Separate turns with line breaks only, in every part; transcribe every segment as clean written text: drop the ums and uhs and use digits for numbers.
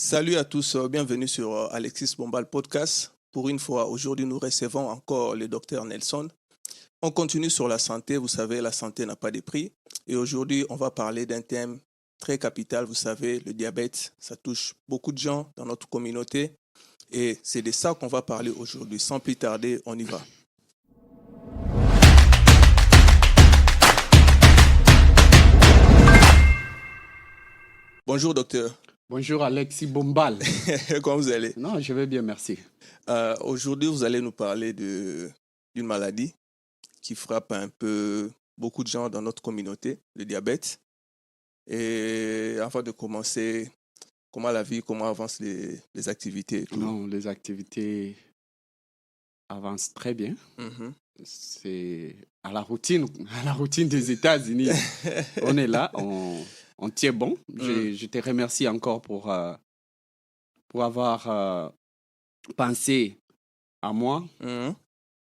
Salut à tous, bienvenue sur Alexis Bombal Podcast. Pour une fois, aujourd'hui, nous recevons encore le docteur Nelson. On continue sur la santé. Vous savez, la santé n'a pas de prix. Et aujourd'hui, on va parler d'un thème très capital. Vous savez, le diabète, ça touche beaucoup de gens dans notre communauté. Et c'est de ça qu'on va parler aujourd'hui. Sans plus tarder, on y va. Bonjour, docteur.
Bonjour Alexis Bombal.
Comment vous allez?
Non, je vais bien, merci.
Aujourd'hui, vous allez nous parler d'une maladie qui frappe un peu beaucoup de gens dans notre communauté, le diabète. Et avant de commencer, comment la vie, comment avancent les activités et tout?
Non, les activités avancent très bien.
Mhm.
C'est à la routine des États-Unis. On est là, on tient bon. Je te remercie encore pour avoir pensé à moi
Mhm.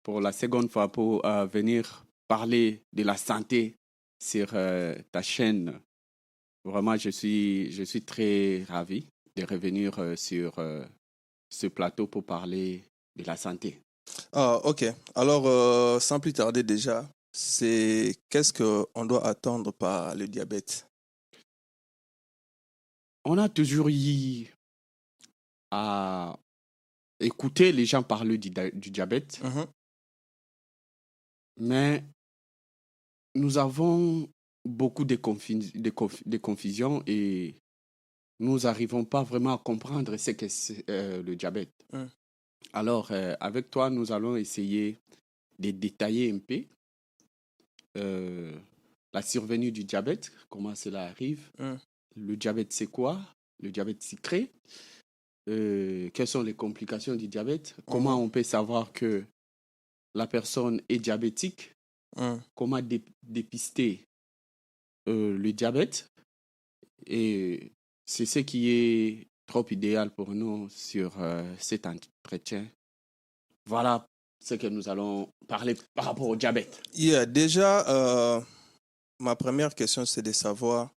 pour la seconde fois pour venir parler de la santé sur ta chaîne. Vraiment, je suis très ravi de revenir sur ce plateau pour parler de la santé.
Ah, ok. Alors, sans plus tarder déjà, qu'est-ce qu'on doit attendre par le diabète?
On a toujours eu à écouter les gens parler du diabète,
Mhm.
mais nous avons beaucoup de confusion et nous n'arrivons pas vraiment à comprendre ce qu'est le diabète.
Mm.
Alors, avec toi, nous allons essayer de détailler un peu la survenue du diabète, comment cela arrive.
Mm.
Le diabète, c'est quoi? Le diabète sucré. Quelles sont les complications du diabète? Comment on peut savoir que la personne est diabétique?
Mm.
Comment dépister le diabète? Et c'est ce qui est trop idéal pour nous sur cet entretien. Voilà ce que nous allons parler par rapport au diabète.
Déjà, ma première question, c'est de savoir,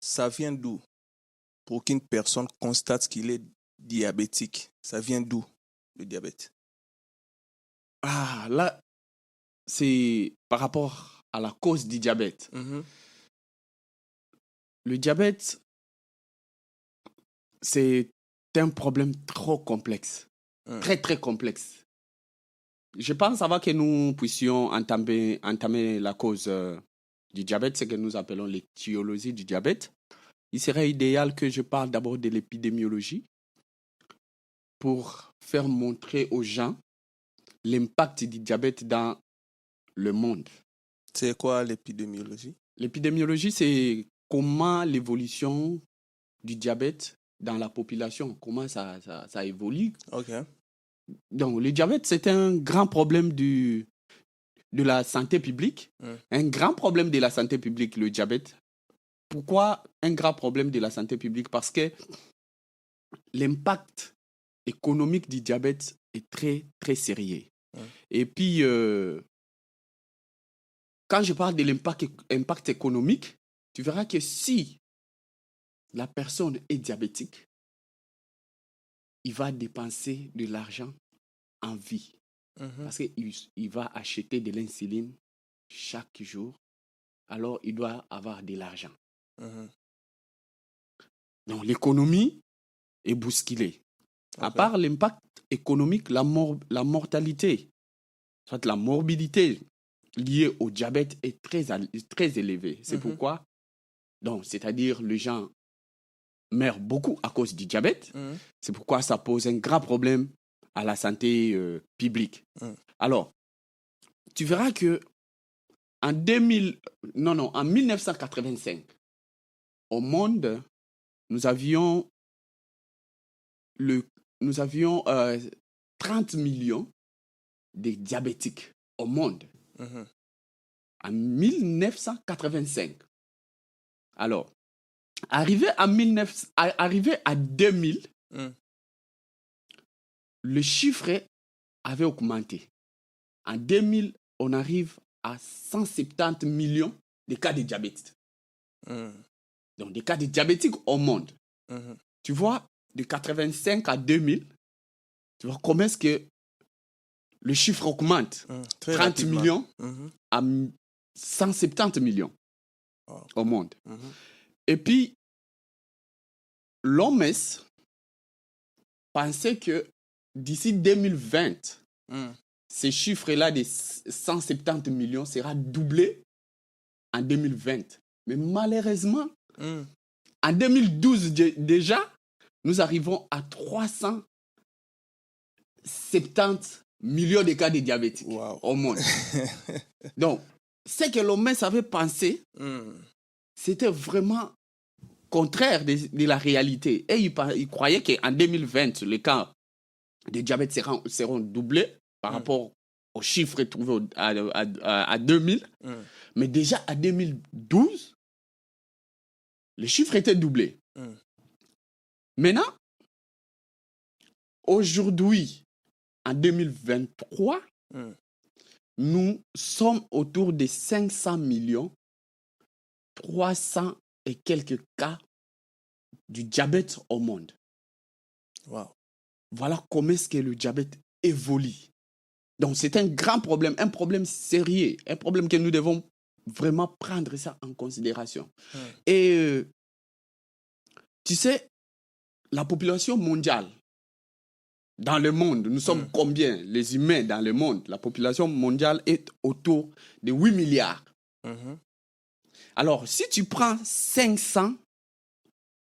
ça vient d'où? Pour qu'une personne constate qu'il est diabétique, ça vient d'où, le diabète?
Ah, là, c'est par rapport à la cause du diabète.
Mhm.
Le diabète, c'est un problème trop complexe, très, très complexe. Je pense avant que nous puissions entamer la cause du diabète, ce que nous appelons l'étiologie du diabète, il serait idéal que je parle d'abord de l'épidémiologie pour faire montrer aux gens l'impact du diabète dans le monde.
C'est quoi l'épidémiologie?
L'épidémiologie, c'est comment l'évolution du diabète dans la population, comment ça évolue.
Ok.
Donc, le diabète, c'est un grand problème de la santé publique. Un grand problème de la santé publique, le diabète. Pourquoi un grand problème de la santé publique? Parce que l'impact économique du diabète est très, très sérieux. Et puis, quand je parle de l'impact économique, tu verras que si la personne est diabétique, il va dépenser de l'argent en vie. Parce qu'il va acheter de l'insuline chaque jour. Alors, il doit avoir de l'argent. Donc, l'économie est bousculée. À part l'impact économique, la mortalité, soit la morbidité liée au diabète est très élevée. C'est pourquoi, donc, c'est-à-dire les gens meurent beaucoup à cause du diabète. C'est pourquoi ça pose un grand problème à la santé publique. Alors, tu verras que en 1985, au monde, nous avions 30 millions de diabétiques au monde. En 1985. Alors, arrivé à 2000, le chiffre avait augmenté. En 2000, on arrive à 170 millions de cas de diabète. Donc, des cas de diabétiques au monde. Tu vois, de 85 à 2000, tu vois comment est-ce que le chiffre augmente. 30
rapidement.
millions à 170 millions au monde. Et puis, l'OMS pensait que d'ici 2020, ces chiffres-là de 170 millions sera doublé en 2020. Mais malheureusement, en 2012 déjà, nous arrivons à 370 millions de cas de diabétiques au monde. Donc, ce que l'OMS avait pensé, c'était vraiment contraire de la réalité. Et il croyait qu'en 2020, les cas de diabète seront doublés par rapport aux chiffres trouvés à 2000. Mais déjà à 2012, les chiffres étaient doublés. Maintenant, aujourd'hui, en 2023, nous sommes autour de 500 millions, 300 et quelques cas du diabète au monde. Voilà comment est-ce que le diabète évolue. Donc, c'est un grand problème, un problème sérieux, un problème que nous devons vraiment prendre ça en considération. Et tu sais, la population mondiale, dans le monde, nous sommes combien, les humains dans le monde? La population mondiale est autour de 8 milliards. Alors, si tu prends 500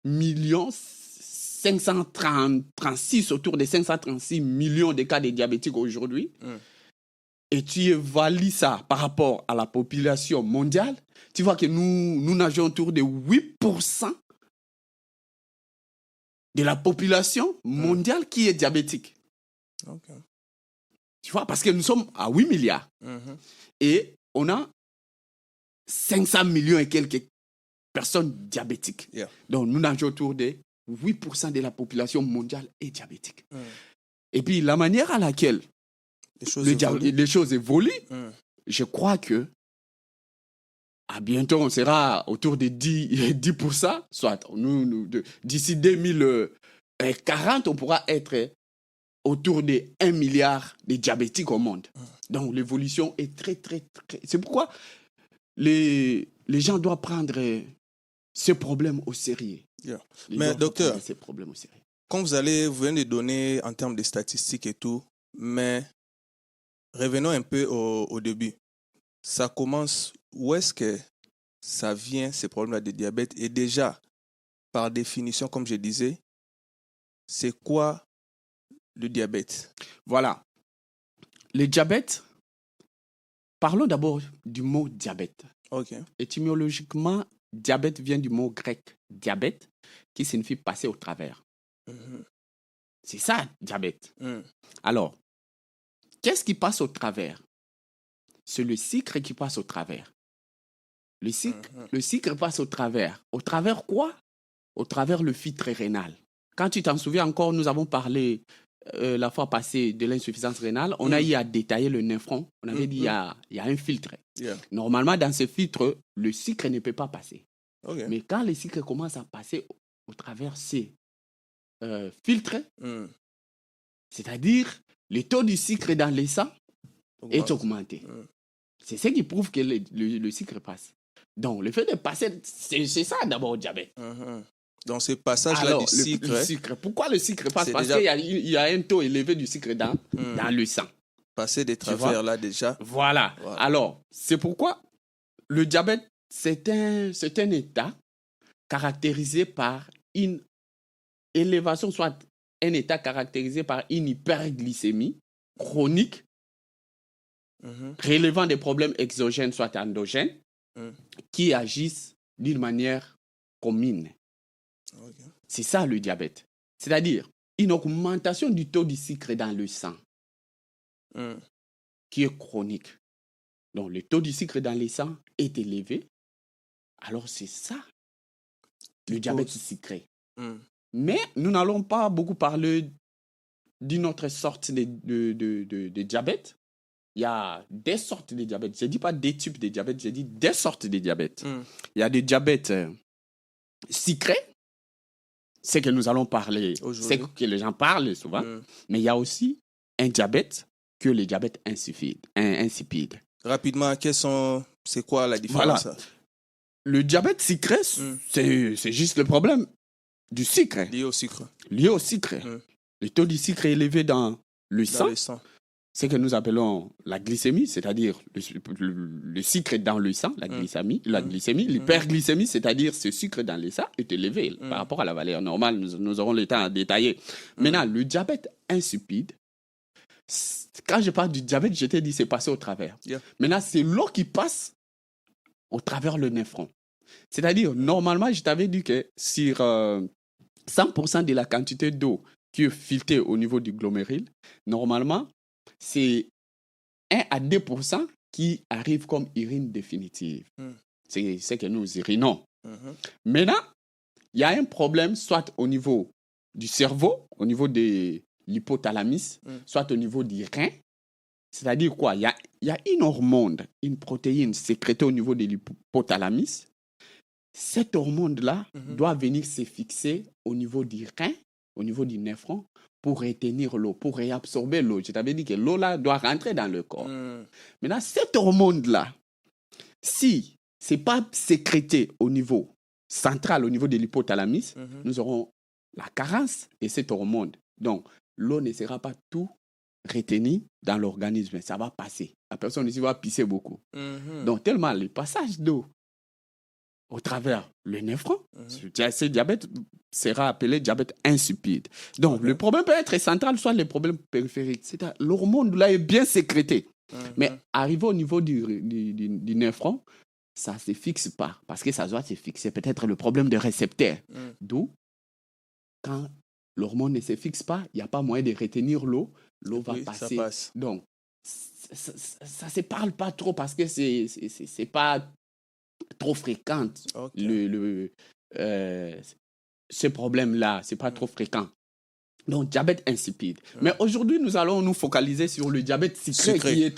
millions, 536, autour de 536 millions de cas de diabétiques aujourd'hui, et tu évalues ça par rapport à la population mondiale, tu vois que nous nageons autour de 8% de la population mondiale qui est diabétique. Tu vois, parce que nous sommes à 8 milliards. Et on a 500 millions et quelques personnes diabétiques. Donc, nous nageons autour de 8% de la population mondiale est diabétique. Et puis, la manière à laquelle les choses évoluent, je crois que à bientôt, on sera autour de 10%, soit d'ici 2040, on pourra être autour de 1 milliard de diabétiques au monde. Donc, l'évolution est très, très, très... C'est pourquoi les gens doivent prendre ce problème au sérieux.
Mais docteur, quand vous venez de donner en termes de statistiques et tout, mais revenons un peu au début. Ça commence, où est-ce que ça vient, ces problèmes-là de diabète? Et déjà, par définition, comme je disais, c'est quoi le diabète?
Voilà. Le diabète, parlons d'abord du mot diabète. Étymologiquement, diabète vient du mot grec diabète, qui signifie passer au travers. C'est ça, diabète. Alors, qu'est-ce qui passe au travers? C'est le sucre qui passe au travers. Le sucre passe au travers. Au travers quoi? Au travers le filtre rénal. Quand tu t'en souviens encore, nous avons parlé la fois passée de l'insuffisance rénale. On a eu à détailler le néphron. On avait dit il y a un filtre. Normalement, dans ce filtre, le sucre ne peut pas passer. Mais quand le sucre commence à passer au travers ces filtres, c'est-à-dire le taux du sucre dans le sang est augmenté. C'est ce qui prouve que le sucre passe. Donc, le fait de passer, c'est ça d'abord le diabète.
Donc, ce passage-là du sucre...
Le sucre. Pourquoi le sucre passe? Parce qu'il y a un taux élevé du sucre dans le sang.
Passer des travers là déjà.
Voilà. Alors, c'est pourquoi le diabète, c'est un état caractérisé par une élévation, soit un état caractérisé par une hyperglycémie chronique, relevant des problèmes exogènes, soit endogènes, qui agissent d'une manière commune. C'est ça le diabète. C'est-à-dire une augmentation du taux du sucre dans le sang qui est chronique. Donc le taux du sucre dans le sang est élevé. Alors c'est ça, le diabète sucré. Mais nous n'allons pas beaucoup parler d'une autre sorte de diabète. Il y a des sortes de diabète. Je ne dis pas des types de diabète, je dis des sortes de diabète. Il y a des diabètes sucrés. ce que nous allons parler, c'est que les gens parlent souvent, mais il y a aussi un diabète que le diabète insipide.
Rapidement, c'est quoi la différence?
Voilà. Le diabète sucré, c'est juste le problème du sucre.
Lié au sucre.
Le taux de sucre est élevé dans le sang. Ce que nous appelons la glycémie, c'est-à-dire le sucre dans le sang, la glycémie. L'hyperglycémie, c'est-à-dire ce sucre dans le sang est élevé par rapport à la valeur normale. Nous aurons le temps à détailler. Maintenant, le diabète insipide, quand je parle du diabète, je t'ai dit c'est passé au travers. Maintenant, c'est l'eau qui passe au travers le néphron. C'est-à-dire, normalement, je t'avais dit que sur 100% de la quantité d'eau qui est filtrée au niveau du glomérule, normalement, c'est 1 à 2% qui arrive comme urine définitive. C'est ce que nous urinons. Maintenant, il y a un problème soit au niveau du cerveau, au niveau de l'hypothalamus, soit au niveau du rein. C'est-à-dire quoi? Il y a une hormone, une protéine sécrétée au niveau de l'hypothalamus. Cette hormone-là doit venir se fixer au niveau du rein, au niveau du néphron, pour retenir l'eau, pour réabsorber l'eau. Je t'avais dit que l'eau-là doit rentrer dans le corps. Maintenant, cette hormone-là, si ce n'est pas sécrété au niveau central, au niveau de l'hypothalamus, nous aurons la carence de cette hormone. Donc, l'eau ne sera pas tout retenue dans l'organisme. Ça va passer. La personne ici va pisser beaucoup. Donc, tellement le passage d'eau au travers le néphron, ce diabète sera appelé diabète insipide. Donc, le problème peut être central, soit le problème périphérique. C'est-à-dire l'hormone là est bien sécrétée. Mais arrivé au niveau du néphron, ça ne se fixe pas. Parce que ça doit se fixer. Peut-être le problème de récepteur. D'où, quand l'hormone ne se fixe pas, il n'y a pas moyen de retenir l'eau. L'eau va passer. Ça passe. Donc, ça ne se parle pas trop parce que c'est pas trop fréquente. Ce problème-là, c'est pas trop fréquent. Donc, diabète insipide. Mais aujourd'hui, nous allons nous focaliser sur le diabète sucré. Qui est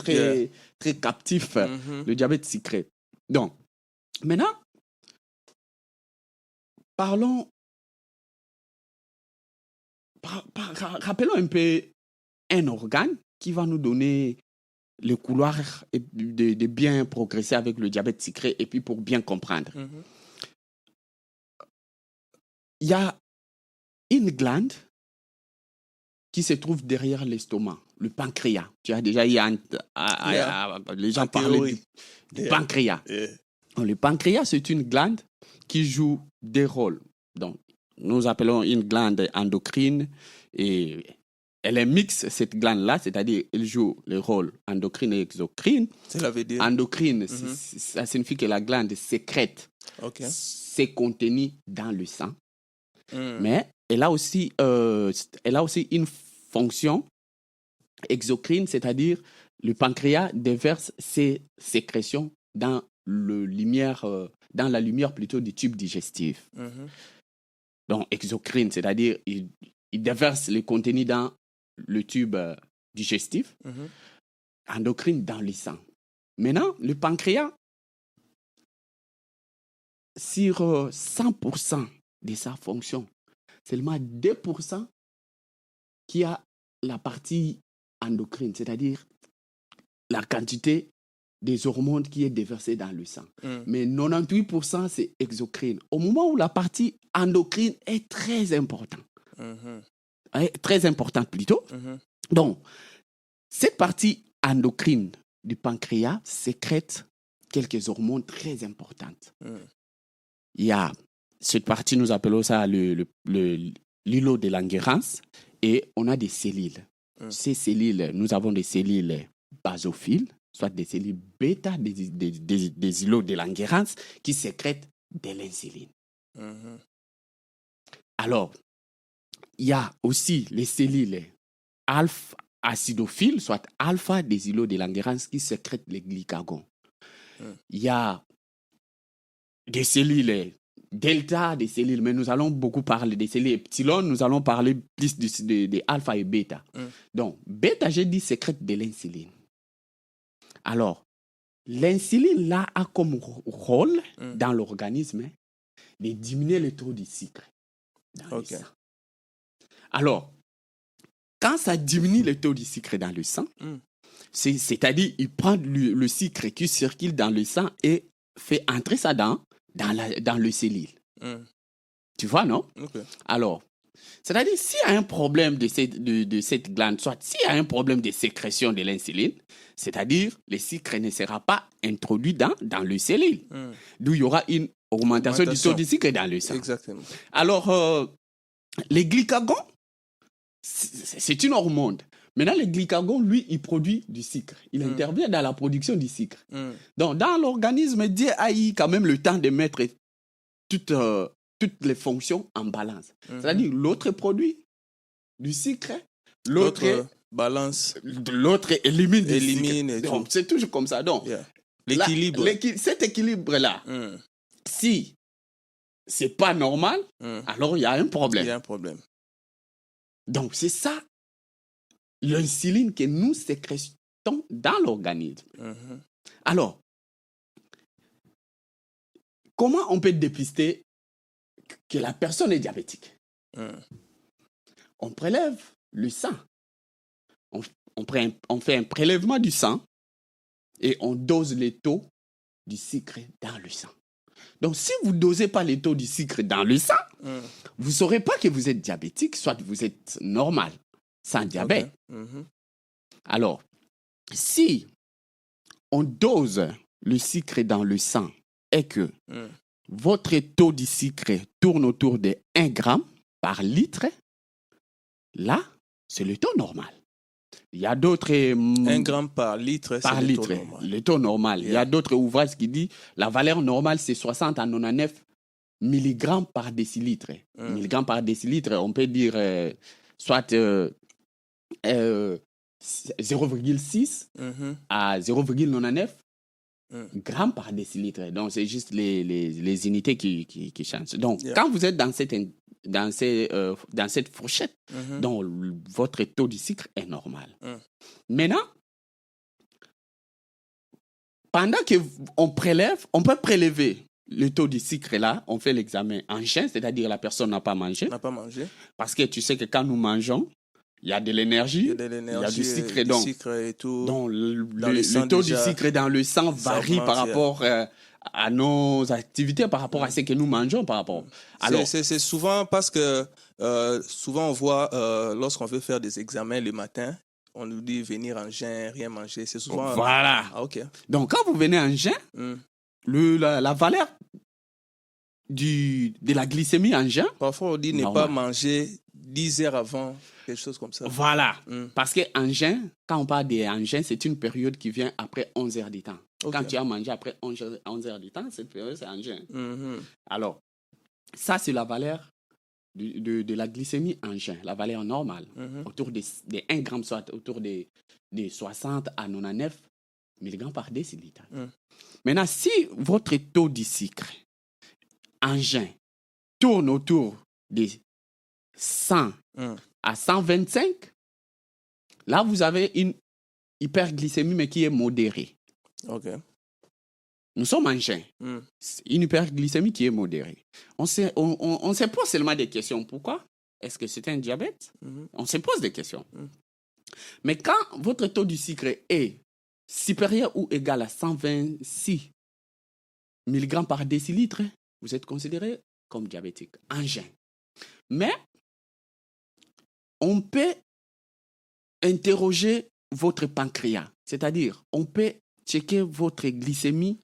très captif, le diabète sucré. Donc, maintenant, rappelons un peu un organe qui va nous donner le couloir de bien progresser avec le diabète sucré et puis pour bien comprendre. Il y a une glande qui se trouve derrière l'estomac, le pancréas. Tu as déjà les gens parlent du pancréas. Donc, le pancréas, c'est une glande qui joue des rôles. Donc, nous appelons une glande endocrine et elle est mixte, cette glande-là, c'est-à-dire elle joue le rôle endocrine et exocrine.
Cela veut dire
endocrine, ça signifie que la glande sécrète ses contenus dans le sang. Mais elle a aussi une fonction exocrine, c'est-à-dire le pancréas déverse ses sécrétions dans la lumière plutôt du tube digestif. Donc exocrine, c'est-à-dire il déverse les contenus dans le tube digestif, endocrine dans le sang. Maintenant, le pancréas, sur 100% de sa fonction, seulement 2% qui a la partie endocrine, c'est-à-dire la quantité des hormones qui est déversée dans le sang. Mais 98% c'est exocrine. Au moment où la partie endocrine est très importante. Très importante plutôt. Donc, cette partie endocrine du pancréas sécrète quelques hormones très importantes. Il y a cette partie, nous appelons ça l'îlot de Langerhans, et on a des cellules. Ces cellules, nous avons des cellules basophiles, soit des cellules bêta des îlots de Langerhans qui sécrètent de l'insuline. Alors, il y a aussi les cellules alpha-acidophiles, soit alpha des îlots de Langerhans qui sécrètent les glycagon. Il y a des cellules delta, des cellules, mais nous allons beaucoup parler des cellules epsilon, nous allons parler plus de alpha et bêta. Donc, bêta, j'ai dit, sécrète de l'insuline. Alors, l'insuline, là, a comme rôle dans l'organisme de diminuer le taux de sucre. dans le sang. Alors, quand ça diminue le taux de sucre dans le sang, c'est-à-dire il prend le sucre qui circule dans le sang et fait entrer ça dans le cellule. Tu vois, non? Alors, c'est-à-dire s'il y a un problème de cette glande, soit s'il y a un problème de sécrétion de l'insuline, c'est-à-dire le sucre ne sera pas introduit dans le cellule. D'où il y aura une augmentation du taux de sucre dans le sang.
Exactement.
Alors, les glycagons, c'est une hormone. Maintenant, le glycagon, lui, il produit du sucre. Il intervient dans la production du sucre. Donc, dans l'organisme, Dieu a eu quand même le temps de mettre toutes les fonctions en balance. C'est-à-dire, l'autre produit du sucre, l'autre
balance,
l'autre élimine du
sucre.
Et donc, c'est toujours comme ça. Donc,
l'équilibre.
Cet équilibre-là, si c'est pas normal, alors il y a un problème.
Il y a un problème.
Donc, c'est ça, l'insuline que nous sécrétons dans l'organisme. Alors, comment on peut dépister que la personne est diabétique? On prélève le sang. On fait un prélèvement du sang et on dose les taux du sucre dans le sang. Donc, si vous ne dosez pas les taux du sucre dans le sang, vous ne saurez pas que vous êtes diabétique, soit vous êtes normal, sans diabète. Alors, si on dose le sucre dans le sang et que votre taux de sucre tourne autour de 1 gramme par litre, là, c'est le taux normal. Il y a d'autres...
1 gramme par litre, c'est le taux normal.
Le taux normal. Il y a d'autres ouvrages qui disent la valeur normale, c'est 60 à 99 mg par décilitre. Milligrammes par décilitre, on peut dire soit 0,6 à 0,99 grammes par décilitre. Donc, c'est juste les unités qui changent. Donc, quand vous êtes dans cette fourchette, donc votre taux de sucre est normal. Maintenant, pendant qu'on prélève, on peut prélever le taux de sucre là, on fait l'examen en jeûne, c'est-à-dire la personne n'a pas mangé. Parce que tu sais que quand nous mangeons, il y a de l'énergie, il y a du sucre,
et tout.
Donc, le taux de sucre dans le sang varie par rapport à nos activités, par rapport à ce que nous mangeons. Alors,
c'est souvent parce que souvent on voit, lorsqu'on veut faire des examens le matin, on nous dit venir en jeûne, rien manger. C'est souvent...
Voilà. Donc, quand vous venez en jeûne, la valeur de la glycémie en jeûne...
Parfois, on dit ne pas manger 10 heures avant, quelque chose comme ça.
Voilà. Parce qu'en jeûne, quand on parle en jeûne, c'est une période qui vient après 11 heures du temps. Quand tu as mangé après 11 heures du temps, cette période, c'est en jeûne. Alors, ça, c'est la valeur de la glycémie en jeûne, la valeur normale, autour de 1 gramme, soit autour de 60 à 99 mg par décilitre. Maintenant, si votre taux de sucre en jeûne tourne autour de 100 à 125, là, vous avez une hyperglycémie, mais qui est modérée. Nous sommes en jeûne. Une hyperglycémie qui est modérée. On se pose seulement des questions. Pourquoi? Est-ce que c'est un diabète? On se pose des questions. Mais quand votre taux de sucre est supérieur ou égal à 126 mg par décilitre, vous êtes considéré comme diabétique en jeûne. Mais on peut interroger votre pancréas, c'est-à-dire on peut checker votre glycémie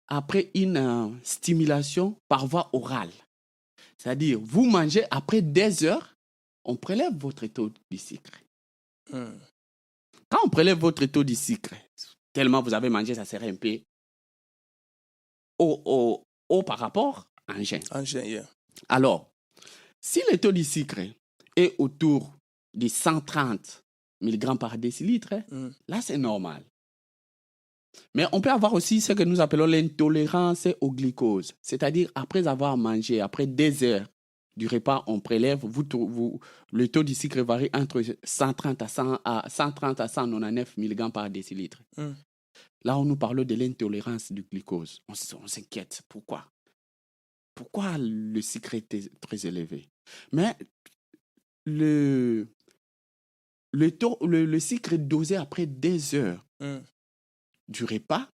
après une stimulation par voie orale. C'est-à-dire, vous mangez après 10 heures, on prélève votre taux de sucre. Quand on prélève votre taux de sucre, tellement vous avez mangé, ça serait un peu haut par rapport à un jeûne. Alors, si le taux de sucre est autour de 130 mg par décilitre, là, c'est normal. Mais on peut avoir aussi ce que nous appelons l'intolérance au glucose. C'est-à-dire, après avoir mangé, après 2 heures du repas, on prélève, le taux de sucre varie entre 130 à 199 mg par décilitre. Là, on nous parle de l'intolérance du glucose. On s'inquiète. Pourquoi? pourquoi le sucre est très élevé? Mais le sucre est dosé après des heures du repas.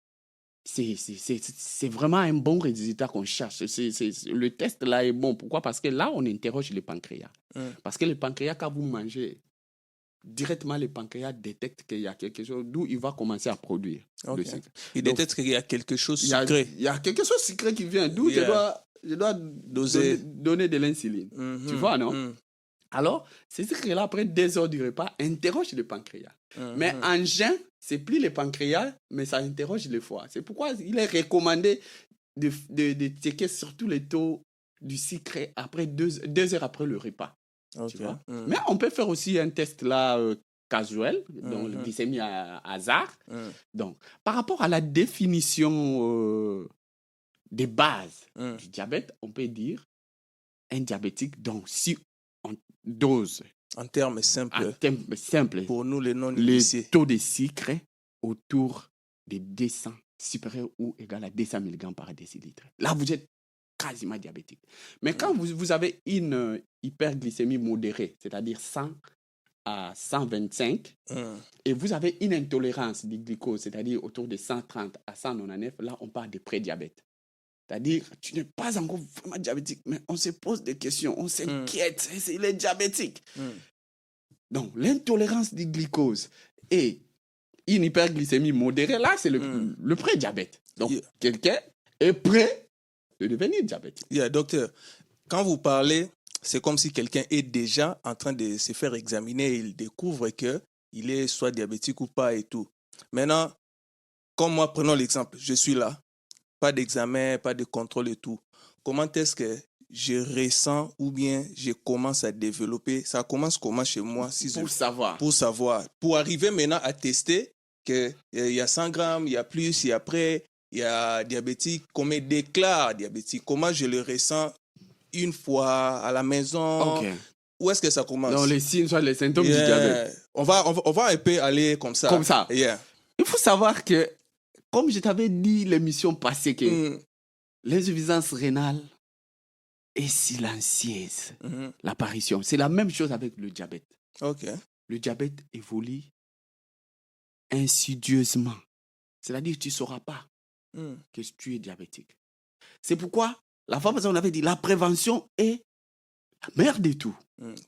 C'est vraiment un bon résultat qu'on cherche. Le test là est bon. Pourquoi? Parce que là, on interroge le pancréas. Parce que le pancréas, quand vous mangez, directement le pancréas détecte qu'il y a quelque chose, d'où il va commencer à produire le sucre.
Il détecte qu'il y a quelque chose
sucré. Il y a quelque chose sucré qui vient, d'où je dois donner de l'insuline. Tu vois, non? Alors, ce sucre-là, après 2 heures du repas, interroge le pancréas. Mais en jeûne, c'est plus le pancréas, mais ça interroge le foie. C'est pourquoi il est recommandé de checker surtout les taux du sucre après 2 heures après le repas. Tu vois? Mais on peut faire aussi un test là casuel, donc le glycémie à hasard. Donc, par rapport à la définition des bases du diabète, on peut dire un diabétique, donc si on dose
en termes simples, pour nous les non-initiés,
le taux de sucre autour de 200, supérieur ou égal à 200 mg par décilitre. Là, vous êtes quasiment diabétique. Mais quand vous avez une hyperglycémie modérée, c'est-à-dire 100 à 125, et vous avez une intolérance du glucose, c'est-à-dire autour de 130 à 199, là, on parle de prédiabète. C'est-à-dire, tu n'es pas encore vraiment diabétique, mais on se pose des questions, on s'inquiète, il est diabétique. Donc, l'intolérance du glucose et une hyperglycémie modérée, là, c'est le prédiabète. Donc, quelqu'un est prêt de devenir diabétique.
Docteur, quand vous parlez, c'est comme si quelqu'un est déjà en train de se faire examiner et il découvre qu'il est soit diabétique ou pas et tout. Maintenant, comme moi, prenons l'exemple, je suis là. Pas d'examen, pas de contrôle et tout. Comment est-ce que je ressens ou bien je commence à développer? Ça commence comment chez moi?
Savoir.
Pour savoir. Pour arriver maintenant à tester qu'il y a 100 grammes, il y a plus, il y a près, il y a diabétique. Qu'on me déclare diabétique. Comment je le ressens une fois à la maison?
Okay.
Où est-ce que ça commence?
Dans les signes, soit les symptômes du diabète.
On va un peu aller comme ça.
Comme ça. Il faut savoir que, comme je t'avais dit l'émission passée, que l'insuffisance rénale est silencieuse. L'apparition. C'est la même chose avec le diabète. Le diabète évolue insidieusement. C'est-à-dire que tu ne sauras pas que tu es diabétique. C'est pourquoi, la fois passée, on avait dit la prévention est la mère de tout.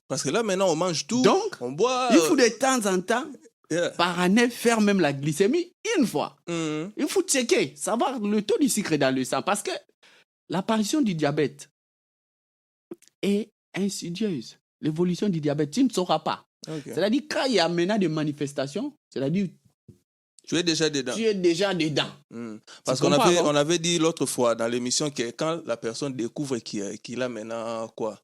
Parce que là, maintenant, on mange tout.
Donc,
on boit.
Il faut de temps en temps, par année, faire même la glycémie une fois. Il faut checker, savoir le taux du sucre dans le sang. Parce que l'apparition du diabète est insidieuse. L'évolution du diabète, tu ne sauras pas. C'est-à-dire, quand il y a maintenant des manifestations, c'est-à-dire,
tu es déjà dedans. Parce qu'on avait dit l'autre fois dans l'émission que quand la personne découvre qu'il a maintenant quoi?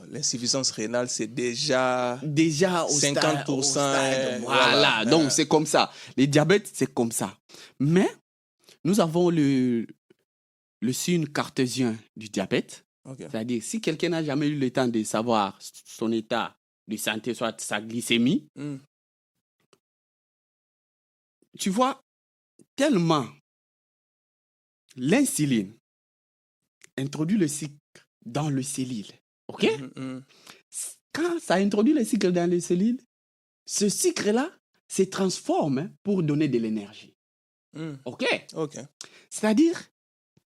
L'insuffisance rénale, c'est déjà au 50%.
Stade. Voilà, donc c'est comme ça. Le diabète, c'est comme ça. Mais nous avons le signe cartésien du diabète. C'est-à-dire, si quelqu'un n'a jamais eu le temps de savoir son état de santé, soit sa glycémie, tu vois, tellement l'insuline introduit le sucre dans le cellule. OK? Quand ça introduit le sucre dans les cellules, ce sucre-là se transforme pour donner de l'énergie. OK? C'est-à-dire,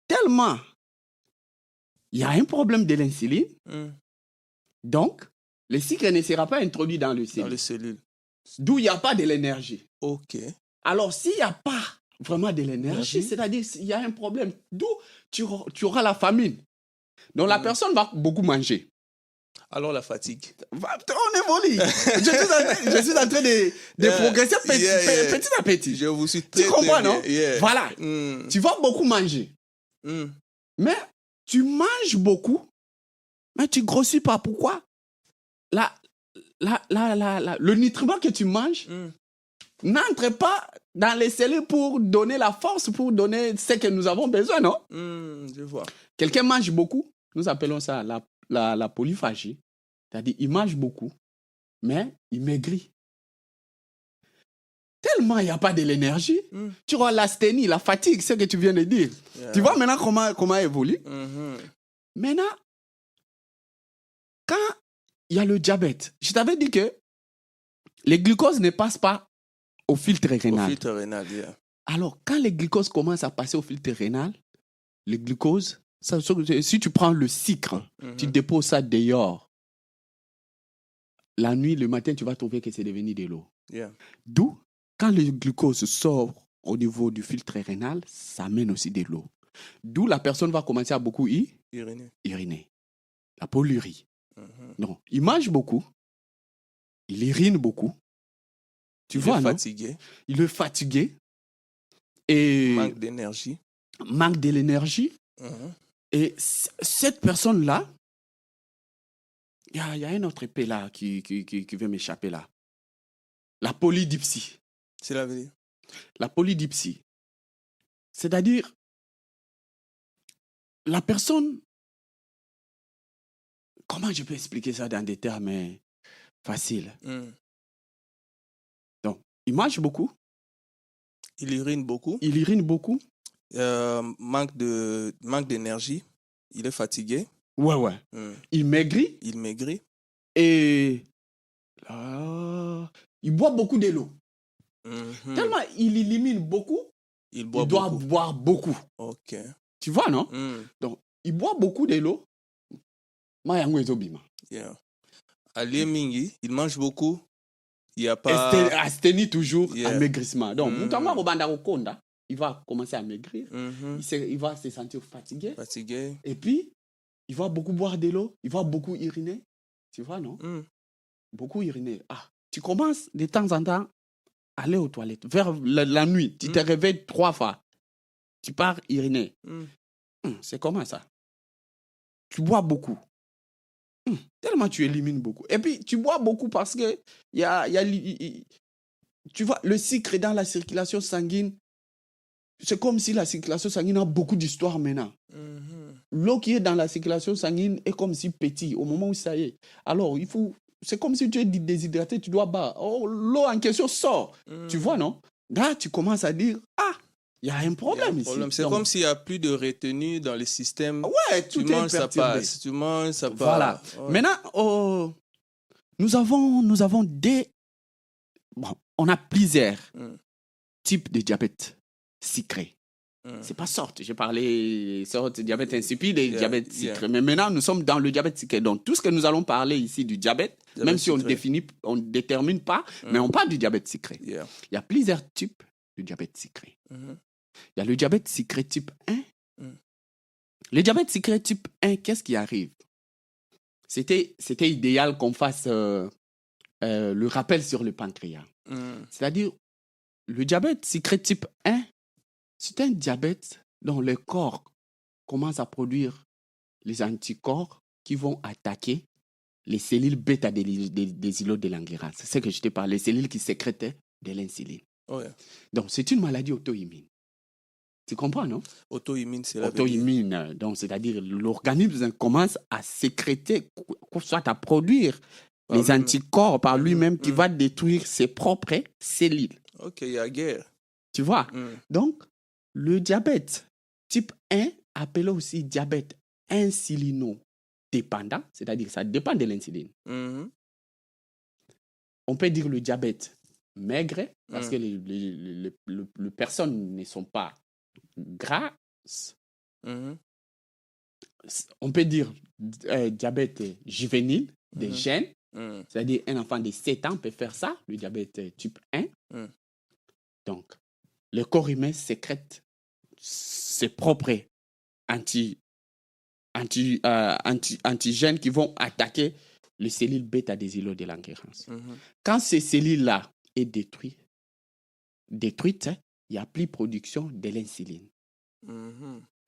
tellement il y a un problème de l'insuline, donc le sucre ne sera pas introduit dans le cellule. D'où il n'y a pas de l'énergie. Alors, s'il n'y a pas vraiment de l'énergie, c'est-à-dire qu'il y a un problème, d'où tu auras la famine. Donc, la personne va beaucoup manger.
Alors, la fatigue.
On évolue. je suis en train de progresser petit à petit.
Je vous suis
tu comprends, non? Voilà. Tu vas beaucoup manger. Mais tu manges beaucoup, mais tu ne grossis pas. Pourquoi? Le nutriment que tu manges n'entre pas dans les cellules pour donner la force, pour donner ce que nous avons besoin, non?
Je vois.
Quelqu'un mange beaucoup, nous appelons ça la polyphagie. C'est-à-dire, il mange beaucoup, mais il maigrit. tellement il n'y a pas de l'énergie, tu vois l'asthénie, la fatigue, c'est ce que tu viens de dire.
Yeah.
Tu vois maintenant comment évolue.
Mhm.
Maintenant, quand il y a le diabète, je t'avais dit que les glucoses ne passent pas au filtre
Au
rénal.
filtre rénal, yeah.
Alors, quand les glucoses commencent à passer au filtre rénal, les glucoses, si tu prends le sucre, tu déposes ça dehors. La nuit, le matin, tu vas trouver que c'est devenu de l'eau.
Yeah.
D'où, quand le glucose sort au niveau du filtre rénal, ça amène aussi de l'eau. D'où la personne va commencer à beaucoup uriner. La polyurie. Donc, il mange beaucoup, il urine beaucoup. Tu vois, non?
Fatigué.
Il est fatigué. Et
Manque d'énergie.
Manque de l'énergie. Et cette personne-là, il y a un autre épée là qui veut m'échapper là. La polydipsie.
C'est la vérité.
La polydipsie. C'est-à-dire, la personne, comment je peux expliquer ça dans des termes faciles? Donc, il mange beaucoup.
Il urine beaucoup. Manque d'énergie. Il est fatigué.
Ouais. Il maigrit. Et il boit beaucoup de l'eau. Tellement il élimine beaucoup, il doit boire beaucoup.
Ok.
Tu vois, non? Donc, il boit beaucoup de l'eau.
Yeah. Mingi, il mange beaucoup. Il n'y a pas...
Asthénie toujours, amaigrissement. Donc, il va commencer à maigrir. Il va se sentir fatigué. Et puis, il va beaucoup boire de l'eau. Il va beaucoup uriner. Tu vois, non? Beaucoup uriner. Tu commences de temps en temps à aller aux toilettes. Vers la nuit, tu te réveilles 3 fois. Tu pars uriner. C'est comment ça? Tu bois beaucoup. Tellement tu élimines beaucoup. Et puis, tu bois beaucoup parce que tu vois, le sucre dans la circulation sanguine, c'est comme si la circulation sanguine a beaucoup d'histoire maintenant. L'eau qui est dans la circulation sanguine est comme si petit au moment où ça y est. Alors, c'est comme si tu es déshydraté, tu dois boire. L'eau en question sort. Tu vois, non? Là, tu commences à dire, il y a un problème ici.
C'est comme s'il n'y a plus de retenue dans le système.
Ouais, tout
tu
est
manges, ça
perturbé.
passe. Tu manges, ça passe.
Voilà.
Ouais.
Maintenant, nous avons des... Bon, on a plusieurs types de diabète sucré. C'est pas sorte. J'ai parlé sorte de diabète insipide et diabète sucré. Mais maintenant, nous sommes dans le diabète sucré. Donc, tout ce que nous allons parler ici du diabète même si on ne détermine pas, mais on parle du diabète sucré. Il y a plusieurs types de diabète sucré. Il y a le diabète sucré type 1. Le diabète sucré type 1, qu'est-ce qui arrive? C'était idéal qu'on fasse le rappel sur le pancréas. C'est-à-dire, le diabète sucré type 1, c'est un diabète dont le corps commence à produire les anticorps qui vont attaquer les cellules bêta des îlots de Langerhans. C'est ce que je te parle, les cellules qui sécrétaient de l'insuline. Donc, c'est une maladie auto-immune. Tu comprends, non?
Auto-immune, c'est la
auto-immune. Donc, c'est-à-dire l'organisme commence à sécréter, soit à produire les anticorps par lui-même qui va détruire ses propres cellules.
Ok, il y a guerre.
Tu vois? Donc, le diabète type 1, appelé aussi diabète insulinodépendant, c'est-à-dire ça dépend de l'insuline. On peut dire le diabète maigre, parce que les personnes ne sont pas grasses. On peut dire diabète juvénile, des gènes, c'est-à-dire un enfant de 7 ans peut faire ça, le diabète type 1. Donc, le corps humain sécrète ses propres antigènes qui vont attaquer les cellules bêta des îlots de Langerhans. Quand ces cellules-là sont détruites, il n'y a plus production de l'insuline.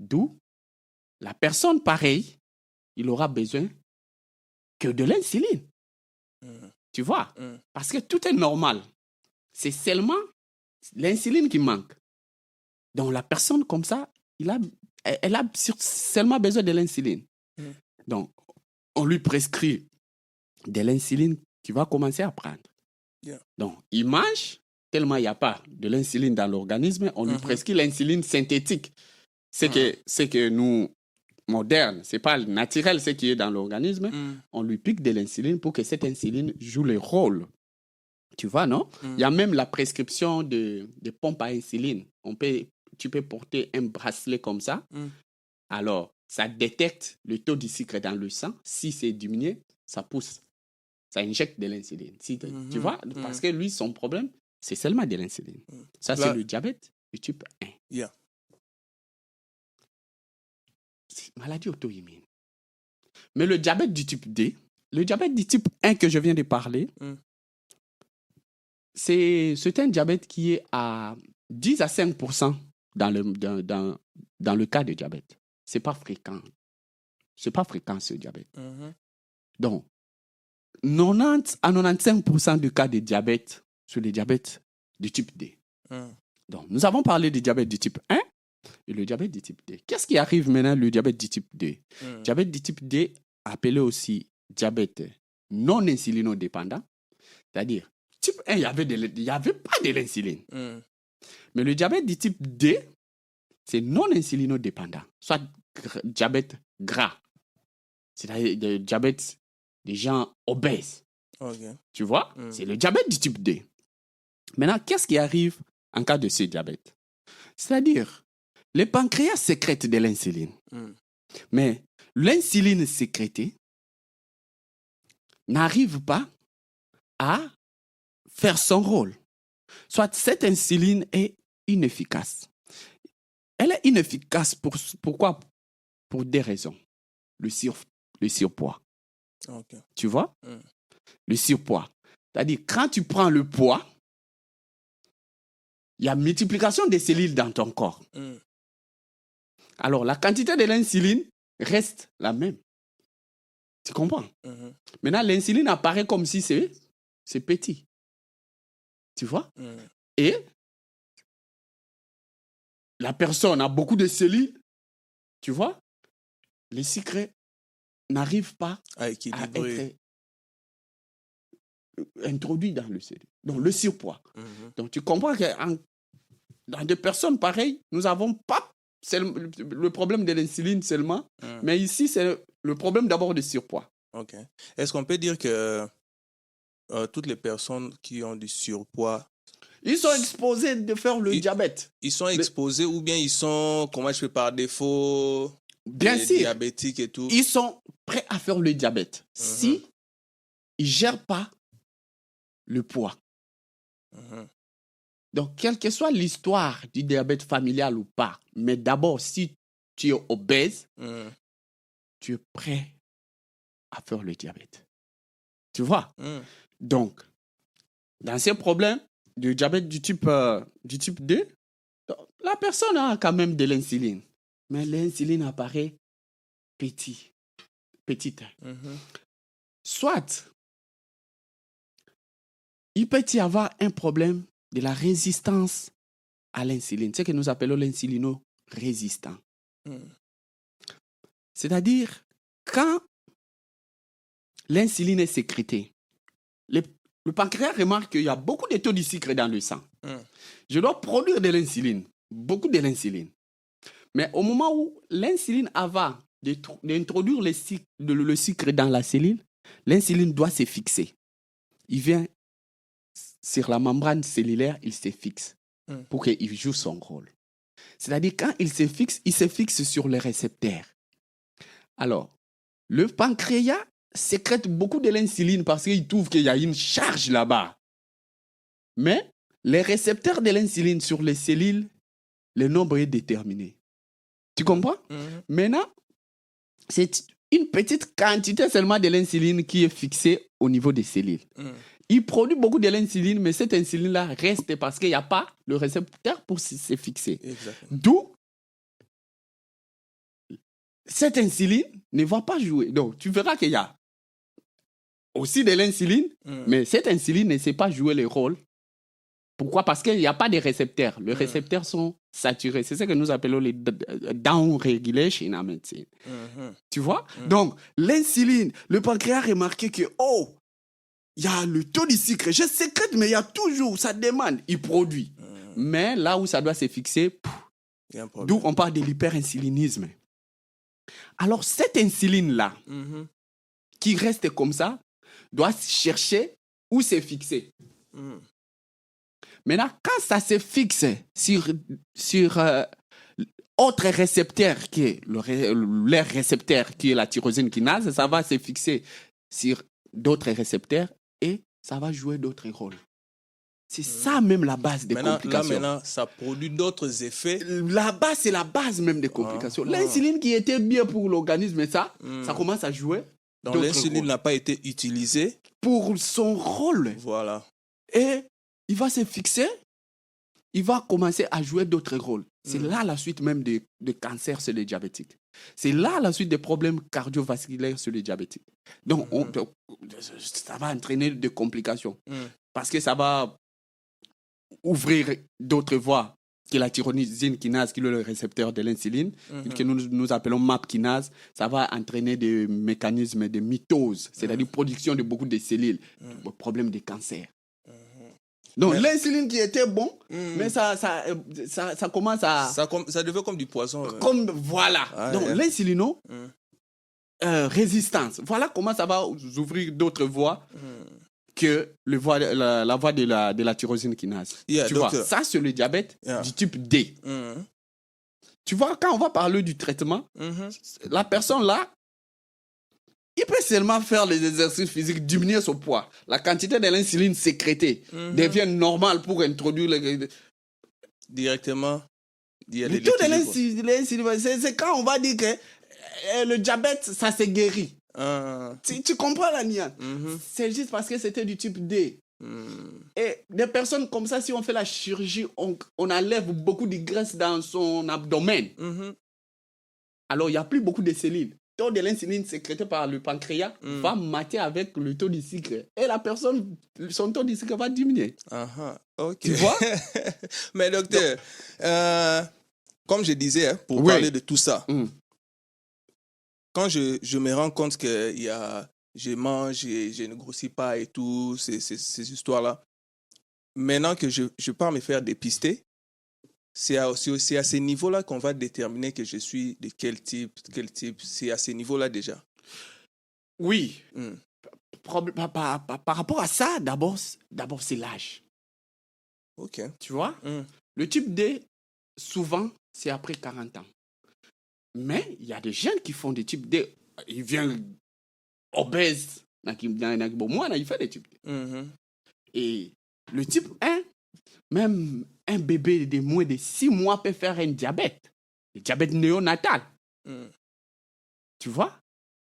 D'où la personne pareille, il aura besoin que de l'insuline. Tu vois? Parce que tout est normal. C'est seulement l'insuline qui manque. Donc la personne comme ça, elle a seulement besoin de l'insuline. Donc, on lui prescrit de l'insuline qu'il va commencer à prendre. Donc, il mange tellement il n'y a pas de l'insuline dans l'organisme, on lui prescrit l'insuline synthétique. C'est que nous, modernes, ce n'est pas naturel ce qui est dans l'organisme. On lui pique de l'insuline pour que cette insuline joue le rôle. Tu vois, non? Il y a même la prescription de pompes à insuline. Tu peux porter un bracelet comme ça. Alors, ça détecte le taux de sucre dans le sang. Si c'est diminué, ça pousse. Ça injecte de l'insuline. Tu vois? Parce que lui, son problème, c'est seulement de l'insuline. Ça, c'est le diabète du type 1.
Yeah.
C'est une maladie auto-immune. Mais le diabète du type D, le diabète du type 1 que je viens de parler, c'est un diabète qui est à 10 à 5% dans le cas de diabète. Ce n'est pas fréquent. Ce n'est pas fréquent, ce diabète. Donc, 90 à 95% du cas de diabète, c'est le diabète du type D. Donc, nous avons parlé du diabète du type 1 et le diabète du type D. Qu'est-ce qui arrive maintenant, le diabète du type D? Diabète du type D, appelé aussi diabète non insulinodépendant, c'est-à-dire, type 1, il n'y avait pas de l'insuline. Mais le diabète du type D, c'est non insulinodépendant, soit diabète gras, c'est-à-dire le diabète des gens obèses.
Okay.
Tu vois? C'est le diabète du type D. Maintenant, qu'est-ce qui arrive en cas de ce diabète? C'est-à-dire, le pancréas sécrète de l'insuline. Mais l'insuline sécrétée n'arrive pas à faire son rôle. Soit cette insuline est inefficace. Elle est inefficace pourquoi? Pour des raisons. Le surpoids.
Okay.
Tu vois? Le surpoids. C'est-à-dire, quand tu prends le poids, il y a multiplication des cellules dans ton corps. Alors, la quantité de l'insuline reste la même. Tu comprends? Maintenant, l'insuline apparaît comme si c'est petit. Tu vois? Et la personne a beaucoup de cellules. Tu vois? Les sucres n'arrivent pas à être introduits dans le cellule. Donc, le surpoids. Donc, tu comprends que dans des personnes pareilles, nous n'avons pas le problème de l'insuline seulement, mais ici, c'est le problème d'abord du surpoids.
Ok. Est-ce qu'on peut dire que toutes les personnes qui ont du surpoids,
ils sont exposés de faire le diabète?
Ils sont exposés ou bien ils sont, comment je fais, par défaut,
bien sûr,
diabétiques et tout?
Ils sont prêts à faire le diabète si ils ne gèrent pas le poids. Donc, quelle que soit l'histoire du diabète familial ou pas, mais d'abord, si tu es obèse, tu es prêt à faire le diabète. Tu vois? Donc, dans ces problèmes du diabète du type 2, la personne a quand même de l'insuline. Mais l'insuline apparaît petite. Soit, il peut y avoir un problème de la résistance à l'insuline, ce que nous appelons l'insulino-résistant. C'est-à-dire, quand l'insuline est sécrétée, le pancréas remarque qu'il y a beaucoup de taux de sucre dans le sang. Je dois produire de l'insuline, beaucoup de l'insuline. Mais au moment où l'insuline avant d'introduire le sucre dans la cellule, l'insuline doit se fixer. Il vient sur la membrane cellulaire, il se fixe pour qu'il joue son rôle. C'est-à-dire, quand il se fixe sur les récepteurs. Alors, le pancréas sécrète beaucoup de l'insuline parce qu'il trouve qu'il y a une charge là-bas. Mais les récepteurs de l'insuline sur les cellules, le nombre est déterminé. Tu comprends? Maintenant, c'est une petite quantité seulement de l'insuline qui est fixée au niveau des cellules. Il produit beaucoup de l'insuline, mais cette insuline-là reste parce qu'il n'y a pas le récepteur pour se fixer. Exactement. D'où cette insuline ne va pas jouer. Donc, tu verras qu'il y a aussi de l'insuline, mais cette insuline ne sait pas jouer le rôle. Pourquoi? Parce qu'il n'y a pas de récepteurs. Les récepteurs sont saturés. C'est ce que nous appelons les down regulation en médecine. Tu vois? Donc, l'insuline, le pancréas a remarqué que, il y a le taux du sucre. Je sécrète, mais il y a toujours, ça demande. Il produit. Mais là où ça doit se fixer, d'où on parle de l'hyperinsulinisme. Alors, cette insuline-là, qui reste comme ça, doit chercher où se fixer. Maintenant, quand ça se fixe sur autre récepteur qui est leur récepteur qui est la tyrosine kinase, ça va se fixer sur d'autres récepteurs et ça va jouer d'autres rôles. C'est ça même la base des complications.
Maintenant, ça produit d'autres effets.
La base, c'est la base même des complications. L'insuline qui était bien pour l'organisme, ça commence à jouer.
Donc l'insuline n'a pas été utilisée
pour son rôle.
Voilà.
Et il va se fixer, il va commencer à jouer d'autres rôles. C'est là la suite même de cancer chez les diabétiques. C'est là la suite des problèmes cardiovasculaires chez les diabétiques. Donc, ça va entraîner des complications. Parce que ça va ouvrir d'autres voies que la tyrosine kinase, qui est le récepteur de l'insuline, que nous appelons MAP kinase. Ça va entraîner des mécanismes de mitose, c'est-à-dire production de beaucoup de cellules, problème de cancer. Donc l'insuline qui était bon, mais ça commence à...
Ça devient comme du poison.
Voilà. Donc l'insulino, résistance. Voilà comment ça va ouvrir d'autres voies que la voie de la tyrosine kinase. Tu vois, ça c'est le diabète du type D. Tu vois, quand on va parler du traitement, la personne là, il peut seulement faire les exercices physiques, diminuer son poids. La quantité de l'insuline sécrétée devient normale pour introduire
directement.
Le taux de l'insuline, c'est quand on va dire que le diabète, ça se guérit. Tu comprends la nuance? C'est juste parce que c'était du type D. Et des personnes comme ça, si on fait la chirurgie, on enlève beaucoup de graisse dans son abdomen. Alors, il n'y a plus beaucoup de cellules. Le taux de l'insuline sécrétée par le pancréas va mater avec le taux de sucre. Et la personne, son taux de sucre va diminuer.
Tu
vois?
Mais docteur, comme je disais, pour parler de tout ça, quand je me rends compte que je mange et je ne grossis pas et tout, ces histoires-là, maintenant que je pars me faire dépister, c'est à ce niveau-là qu'on va déterminer que je suis de quel type. C'est à ce niveau-là déjà.
Oui. Par rapport à ça, d'abord c'est l'âge.
OK.
Tu vois? Le type D, souvent, c'est après 40 ans. Mais il y a des jeunes qui font des types D. Ils viennent obèses. Moi, il fait des types D. Et le type 1, même un bébé de moins de 6 mois peut faire un diabète. Le diabète néonatal. Tu vois?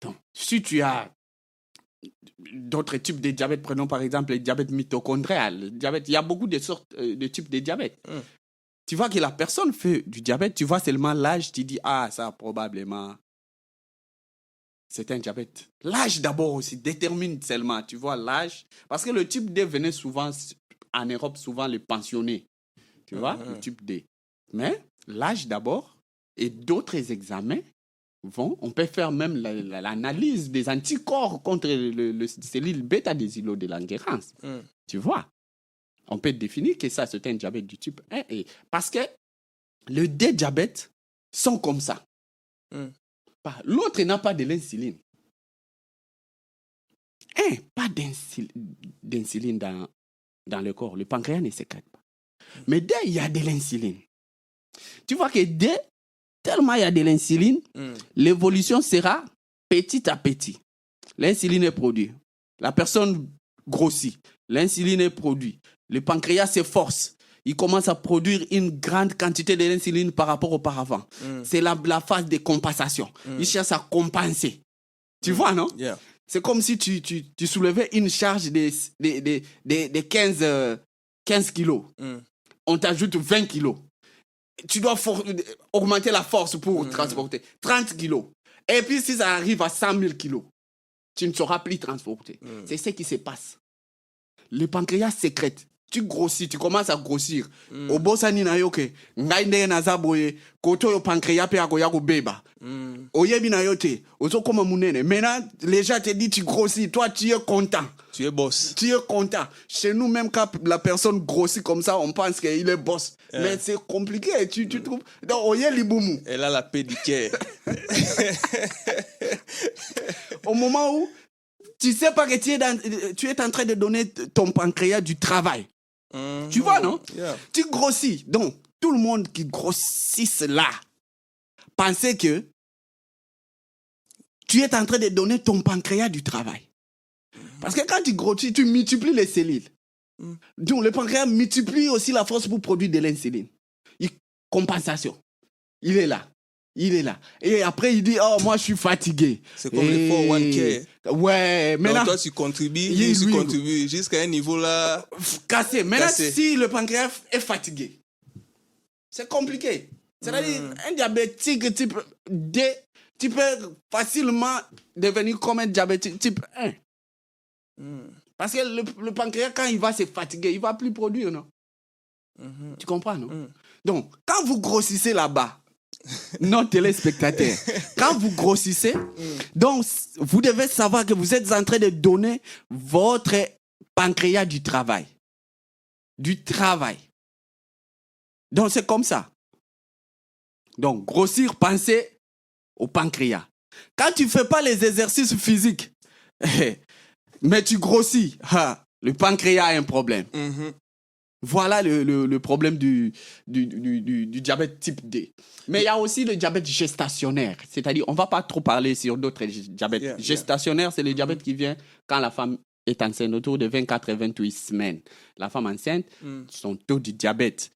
Donc, si tu as d'autres types de diabète, prenons par exemple le diabète mitochondrial. Il y a beaucoup de sortes de types de diabète. Tu vois que la personne fait du diabète, tu vois seulement l'âge, tu dis, ça probablement, c'est un diabète. L'âge d'abord aussi détermine seulement, tu vois, l'âge. Parce que le type D venait souvent, en Europe, souvent les pensionnés. Tu vois, le type D. Mais l'âge d'abord et d'autres examens on peut faire même l'analyse des anticorps contre le cellule bêta des îlots de Langerhans. Tu vois? On peut définir que ça, c'est un diabète du type 1. Parce que les deux diabètes sont comme ça. L'autre n'a pas de l'insuline. Pas d'insuline dans le corps. Le pancréas ne sécrète pas. Mais dès il y a de l'insuline. Tu vois que dès tellement il y a de l'insuline, l'évolution sera petit à petit. L'insuline est produite. La personne grossit. L'insuline est produite. Le pancréas s'efforce. Il commence à produire une grande quantité de l'insuline par rapport auparavant. C'est la phase de compensation. Il cherche à compenser. Tu vois, non? C'est comme si tu soulevais une charge de 15 kilos. On t'ajoute 20 kilos. Tu dois augmenter la force pour transporter 30 kilos. Et puis, si ça arrive à 100 000 kilos, tu ne sauras plus transporter. C'est ce qui se passe. Le pancréas sécrète. tu grossis, tu commences à grossir. Au bossani na yoke, ngai ndenge naza boye, koto yo pancréas pe akoya ko beba. Oyebi na yote, ozo koma munene. Maintenant, les gens te disent tu grossis, toi tu es content.
Tu es boss.
Tu es content. Chez nous, même quand la personne grossit comme ça, on pense qu'il est boss. Mais c'est compliqué, tu trouves. Donc, oye liboumou.
Elle a la paix du cœur.
Au moment où tu sais pas que tu es en train de donner ton pancréas du travail. Tu vois, non?
Yeah.
Tu grossis. Donc, tout le monde qui grossisse là, pensez que tu es en train de donner ton pancréas du travail. Parce que quand tu grossis, tu multiplies les cellules. Donc, le pancréas multiplie aussi la force pour produire de l'insuline. Compensation. Il est là. Et après, il dit, oh, moi, je suis fatigué.
C'est comme les 401k.
Ouais, maintenant.
Donc, toi, tu contribues, lui, tu contribues jusqu'à un niveau là.
Cassé. Maintenant, si le pancréas est fatigué, c'est compliqué. C'est-à-dire, un diabétique type D, tu peux facilement devenir comme un diabétique type 1. Parce que le pancréas, quand il va se fatiguer, il ne va plus produire, non? Tu comprends, non? Donc, quand vous grossissez là-bas, non téléspectateurs, quand vous grossissez, donc vous devez savoir que vous êtes en train de donner votre pancréas du travail. Donc c'est comme ça. Donc grossir, pensez au pancréas. Quand tu ne fais pas les exercices physiques, mais tu grossis, le pancréas a un problème. Voilà le problème du diabète type D. Mais il y a aussi le diabète gestationnaire. C'est-à-dire, on ne va pas trop parler sur d'autres diabètes. Gestationnaire, c'est le diabète qui vient quand la femme est enceinte, autour de 24 et 28 semaines. La femme enceinte, son taux de diabète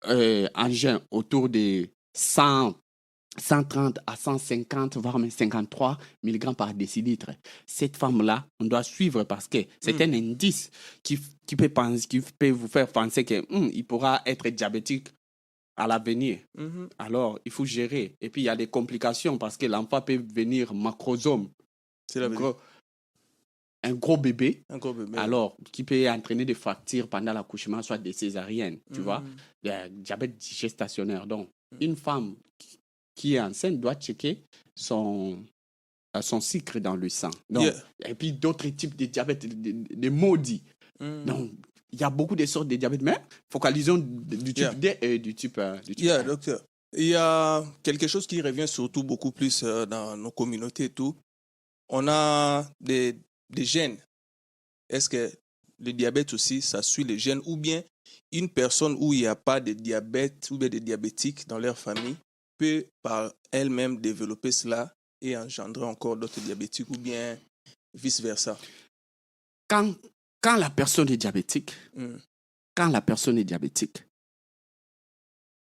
en jeune autour de 130 à 150, voire même 53 mg par décilitre. Cette femme-là, on doit suivre parce que c'est un indice qui peut vous faire penser qu'il pourra être diabétique à l'avenir. Alors, il faut gérer. Et puis, il y a des complications parce que l'enfant peut venir macrosome.
C'est
un gros bébé. Alors, qui peut entraîner des fractures pendant l'accouchement, soit des césariennes, tu vois. Il y a diabète gestationnaire. Donc, une femme qui est enceinte doit checker son sucre dans le sang. Donc, et puis d'autres types de diabète, des maudits. Donc, il y a beaucoup de sortes de diabète, mais focalisons du type D et du type 1.
Docteur. Il y a quelque chose qui revient surtout beaucoup plus dans nos communautés et tout. On a des gènes. Est-ce que le diabète aussi, ça suit les gènes ou bien une personne où il n'y a pas de diabète ou bien des diabétiques dans leur famille peut par elle-même développer cela et engendrer encore d'autres diabétiques ou bien vice-versa?
Quand la personne est diabétique,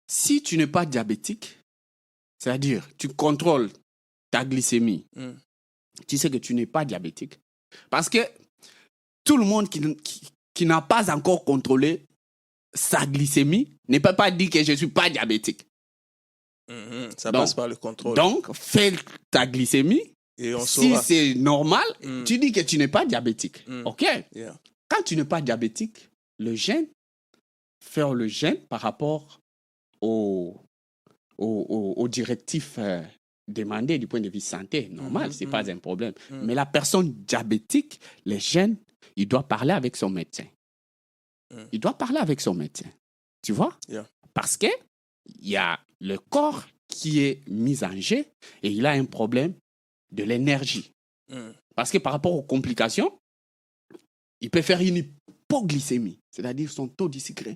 si tu n'es pas diabétique, c'est-à-dire tu contrôles ta glycémie, tu sais que tu n'es pas diabétique. Parce que tout le monde qui n'a pas encore contrôlé sa glycémie ne peut pas dire que je ne suis pas diabétique.
Ça passe par le contrôle.
Donc, fais ta glycémie.
Et on
si
saura.
C'est normal, tu dis que tu n'es pas diabétique. OK?
Yeah.
Quand tu n'es pas diabétique, faire le gène par rapport aux directives demandées du point de vue santé, normal, ce n'est pas un problème. Mais la personne diabétique, les gènes, il doit parler avec son médecin. Il doit parler avec son médecin. Tu vois?
Yeah.
Parce que il y a le corps qui est mis en jeu et il a un problème de l'énergie. Parce que par rapport aux complications, il peut faire une hypoglycémie, c'est-à-dire son taux de sucre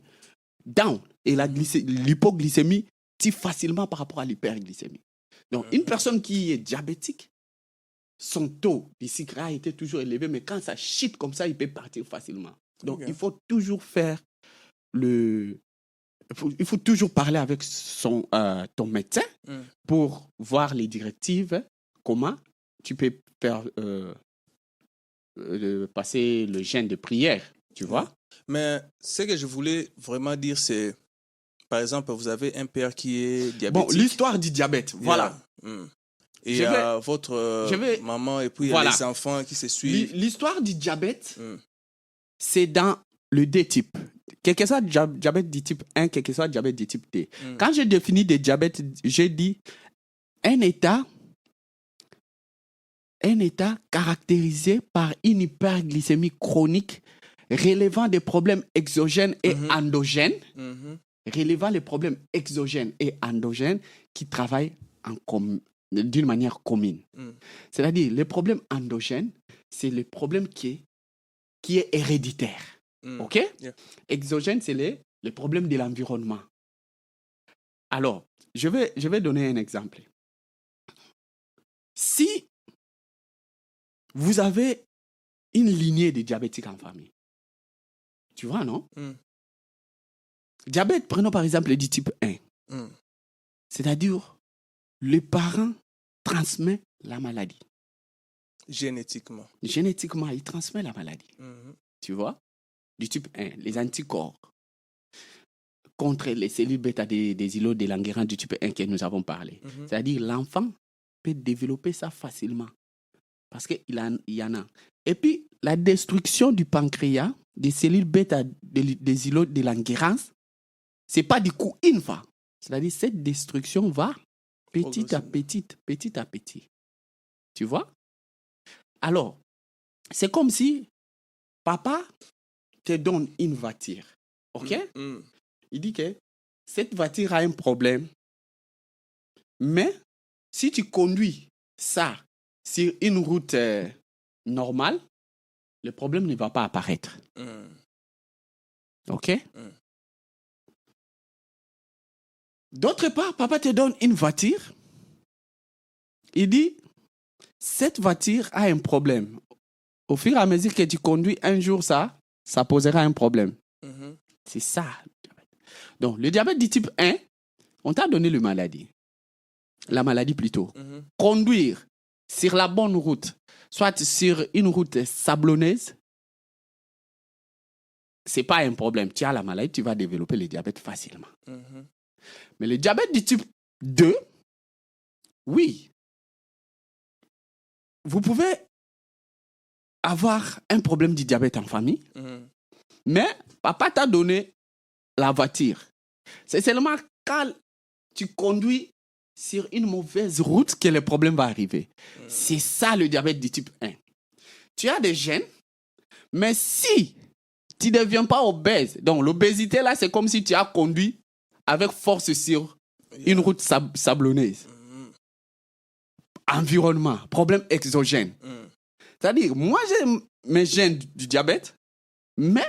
down. Et l'hypoglycémie tire facilement par rapport à l'hyperglycémie. Donc, une personne qui est diabétique, son taux de sucre a été toujours élevé, mais quand ça chute comme ça, il peut partir facilement. Donc, il faut toujours faire il faut toujours parler avec ton médecin pour voir les directives, comment tu peux faire passer le gène de prière, tu vois.
Mais ce que je voulais vraiment dire, c'est, par exemple, vous avez un père qui est diabétique.
Bon, l'histoire du diabète, voilà.
Et il y a votre maman et puis il y a les enfants qui se suivent.
L'histoire du diabète, c'est dans le D-type. Quel que soit diabète du type 1, quel que soit diabète du type D.
Mm.
Quand j'ai défini des diabètes, j'ai dit un état caractérisé par une hyperglycémie chronique relevant des problèmes exogènes et endogènes, relevant les problèmes exogènes et endogènes qui travaillent d'une manière commune. C'est-à-dire, les problèmes endogènes, c'est le problème qui est héréditaire. OK?
Yeah.
Exogène, c'est les problèmes de l'environnement. Alors, je vais donner un exemple. Si vous avez une lignée de diabétiques en famille, tu vois, non? Diabète, prenons par exemple du type 1. C'est-à-dire, les parents transmettent la maladie.
Génétiquement.
Génétiquement, ils transmettent la maladie. Tu vois? Du type 1, les anticorps contre les cellules bêta des îlots de Langerhans du type 1 que nous avons parlé. C'est-à-dire, l'enfant peut développer ça facilement parce qu'il y en a. Et puis, la destruction du pancréas, des cellules bêta des îlots de Langerhans, ce n'est pas du coup une fois. C'est-à-dire, cette destruction va petit à petit. Tu vois? Alors, c'est comme si papa te donne une voiture. OK? Il dit que cette voiture a un problème. Mais si tu conduis ça sur une route normale, le problème ne va pas apparaître. OK? D'autre part, papa te donne une voiture. Il dit, cette voiture a un problème. Au fur et à mesure que tu conduis un jour ça posera un problème. C'est ça. Donc, le diabète du type 1, on t'a donné la maladie plutôt. Conduire sur la bonne route, soit sur une route sablonneuse, ce n'est pas un problème. Tu as la maladie, tu vas développer le diabète facilement. Mais le diabète du type 2, oui, vous pouvez avoir un problème du diabète en famille, mais papa t'a donné la voiture. C'est seulement quand tu conduis sur une mauvaise route que le problème va arriver. C'est ça le diabète du type 1. Tu as des gènes, mais si tu ne deviens pas obèse, donc l'obésité là, c'est comme si tu as conduit avec force sur une route sablonneuse. Environnement, problème exogène. C'est-à-dire, moi j'ai mes gènes du diabète, mais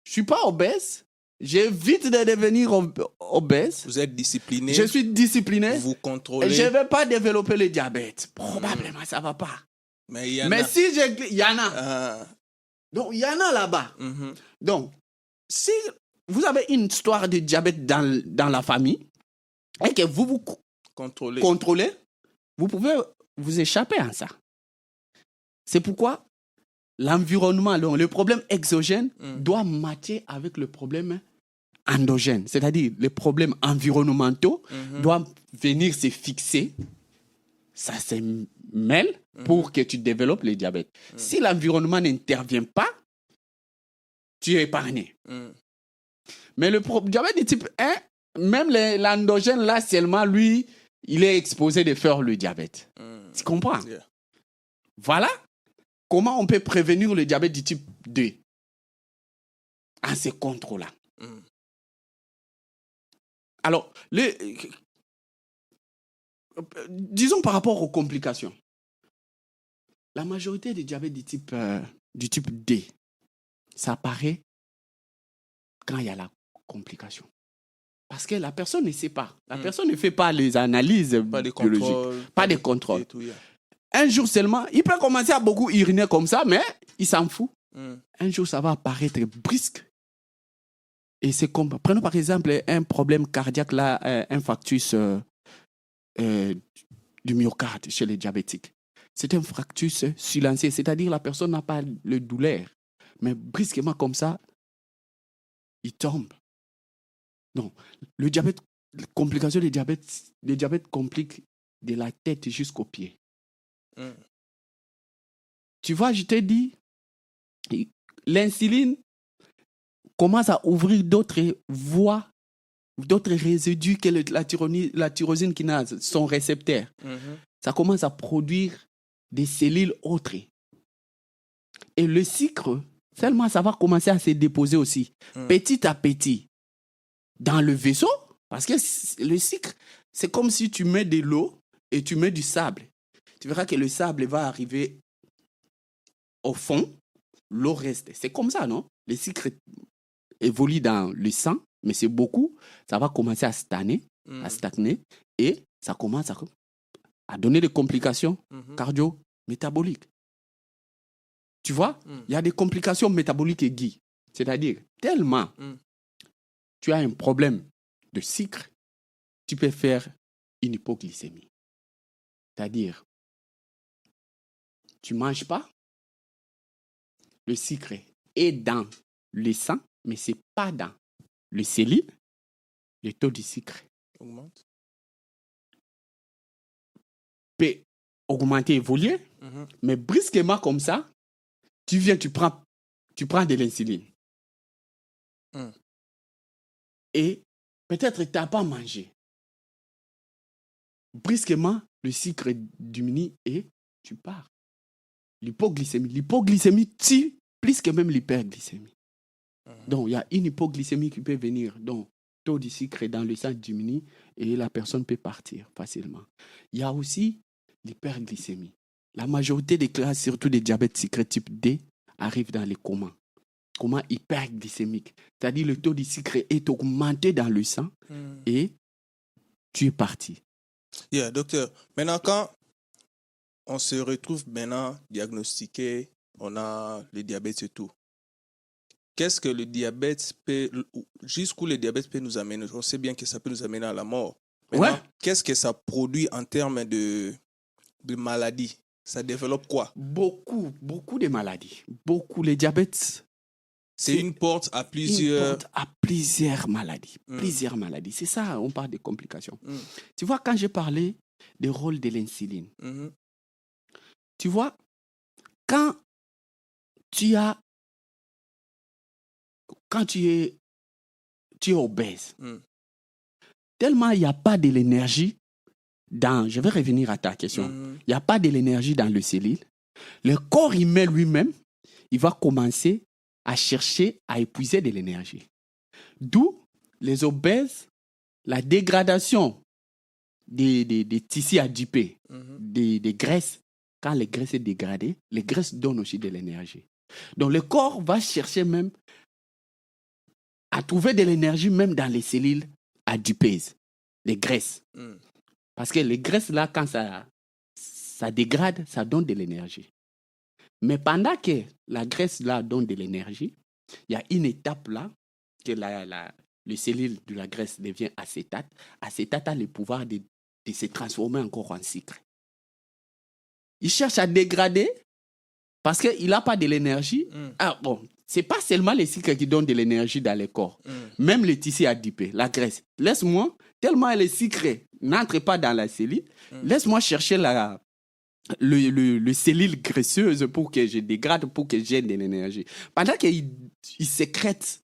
je ne suis pas obèse. J'évite de devenir obèse.
Vous êtes discipliné.
Je suis discipliné.
Vous contrôlez.
Et je ne vais pas développer le diabète. Probablement, ça ne va pas.
Mais il y en
Mais
a.
si il y en a. Donc, il y en a là-bas. Donc, si vous avez une histoire de diabète dans la famille et que vous contrôlez, vous pouvez vous échapper à ça. C'est pourquoi l'environnement, le problème exogène doit matcher avec le problème endogène. C'est-à-dire, les problèmes environnementaux doivent venir se fixer. Ça se mêle pour que tu développes le diabète. Si l'environnement n'intervient pas, tu es épargné. Mais le diabète de type 1, même l'endogène, là, seulement, lui, il est exposé de faire le diabète. Tu comprends?
Yeah.
Voilà comment on peut prévenir le diabète du type 2 en se contrôlant. Alors, disons par rapport aux complications. La majorité des diabètes du type D, ça apparaît quand il y a la complication. Parce que la personne ne sait pas. La personne ne fait pas les analyses biologiques. Pas de contrôle. Un jour seulement, il peut commencer à beaucoup uriner comme ça, mais il s'en fout. Un jour, ça va apparaître brusque. Et c'est comme, prenons par exemple un problème cardiaque, là, infarctus du myocarde chez les diabétiques. C'est un fractus silencieux, c'est-à-dire la personne n'a pas le douleur, mais brusquement comme ça, il tombe. Non, le diabète, complication du diabète, le diabète complique de la tête jusqu'aux pieds. Tu vois, je t'ai dit, l'insuline commence à ouvrir d'autres voies, d'autres résidus que la tyrosine kinase, son récepteur. Ça commence à produire des cellules autres. Et le sucre, seulement ça va commencer à se déposer aussi, petit à petit, dans le vaisseau. Parce que le sucre, c'est comme si tu mets de l'eau et tu mets du sable. Tu verras que le sable va arriver au fond, l'eau reste. C'est comme ça, non? Le sucre évolue dans le sang, mais c'est beaucoup. Ça va commencer à stagner, et ça commence à donner des complications cardio-métaboliques. Tu vois, il y a des complications métaboliques aiguës. C'est-à-dire, tellement tu as un problème de sucre, tu peux faire une hypoglycémie. C'est-à-dire, tu ne manges pas, le sucre est dans le sang, mais ce n'est pas dans le cellules, le taux de sucre
augmente.
Peut augmenter, évoluer, mais brusquement comme ça, tu prends de l'insuline. Et peut-être tu n'as pas mangé. Brusquement, le sucre diminue et tu pars. L'hypoglycémie tue plus que même l'hyperglycémie. Donc, il y a une hypoglycémie qui peut venir. Donc, le taux de sucre dans le sang diminue et la personne peut partir facilement. Il y a aussi l'hyperglycémie. La majorité des cas, surtout des diabètes sucrés type D, arrivent dans les comas hyperglycémiques. C'est-à-dire le taux de sucre est augmenté dans le sang et tu es parti.
Yeah, docteur. Maintenant, quand on se retrouve maintenant diagnostiqué, on a le diabète et tout. Qu'est-ce que le diabète peut, jusqu'où le diabète peut nous amener? On sait bien que ça peut nous amener à la mort. Maintenant, qu'est-ce que ça produit en termes de maladies? Ça développe quoi?
Beaucoup de maladies. Les diabètes.
C'est une porte à plusieurs...
maladies. Plusieurs maladies. C'est ça, on parle de complications. Tu vois, quand j'ai parlé du rôle de l'insuline, tu vois, quand tu es obèse, tellement il n'y a pas de l'énergie je vais revenir à ta question. Il n'y a pas de l'énergie dans le cellule. Le corps humain lui-même, il va commencer à chercher à épuiser de l'énergie. D'où les obèses, la dégradation des tissus adipés, des graisses. Quand les graisses sont dégradées, les graisses donnent aussi de l'énergie. Donc le corps va chercher même à trouver de l'énergie même dans les cellules adipeuses, les graisses. Parce que les graisses là, quand ça dégrade, ça donne de l'énergie. Mais pendant que la graisse là donne de l'énergie, il y a une étape là que les cellules de la graisse devient acétate. Acétate a le pouvoir de se transformer encore en sucre. Il cherche à dégrader parce qu'il n'a pas de l'énergie. C'est pas seulement les sucres qui donnent de l'énergie dans le corps. Même les tissus adipés, la graisse. Laisse-moi, tellement les sucres n'entrent pas dans la cellule, laisse-moi chercher le cellule graisseuse pour que je dégrade, pour que j'ai de l'énergie. Pendant qu'il sécrète,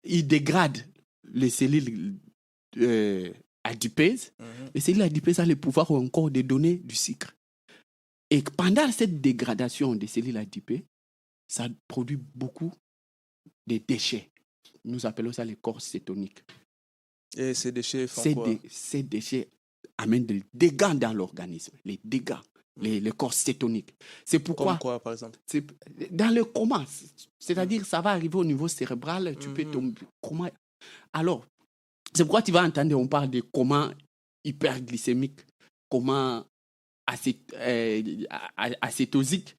il dégrade les cellules adipeuses, les cellules adipeuses ont le pouvoir encore de donner du sucre. Et pendant cette dégradation des cellules adipeuses, ça produit beaucoup de déchets. Nous appelons ça les corps cétoniques.
Et ces déchets font quoi?
Ces déchets amènent des dégâts dans l'organisme, les dégâts. Les corps cétoniques. C'est pourquoi...
Comme quoi, par exemple?
Dans le coma. C'est-à-dire, ça va arriver au niveau cérébral, tu peux tomber coma. Alors, c'est pourquoi tu vas entendre, on parle de coma hyperglycémique, coma acétosique.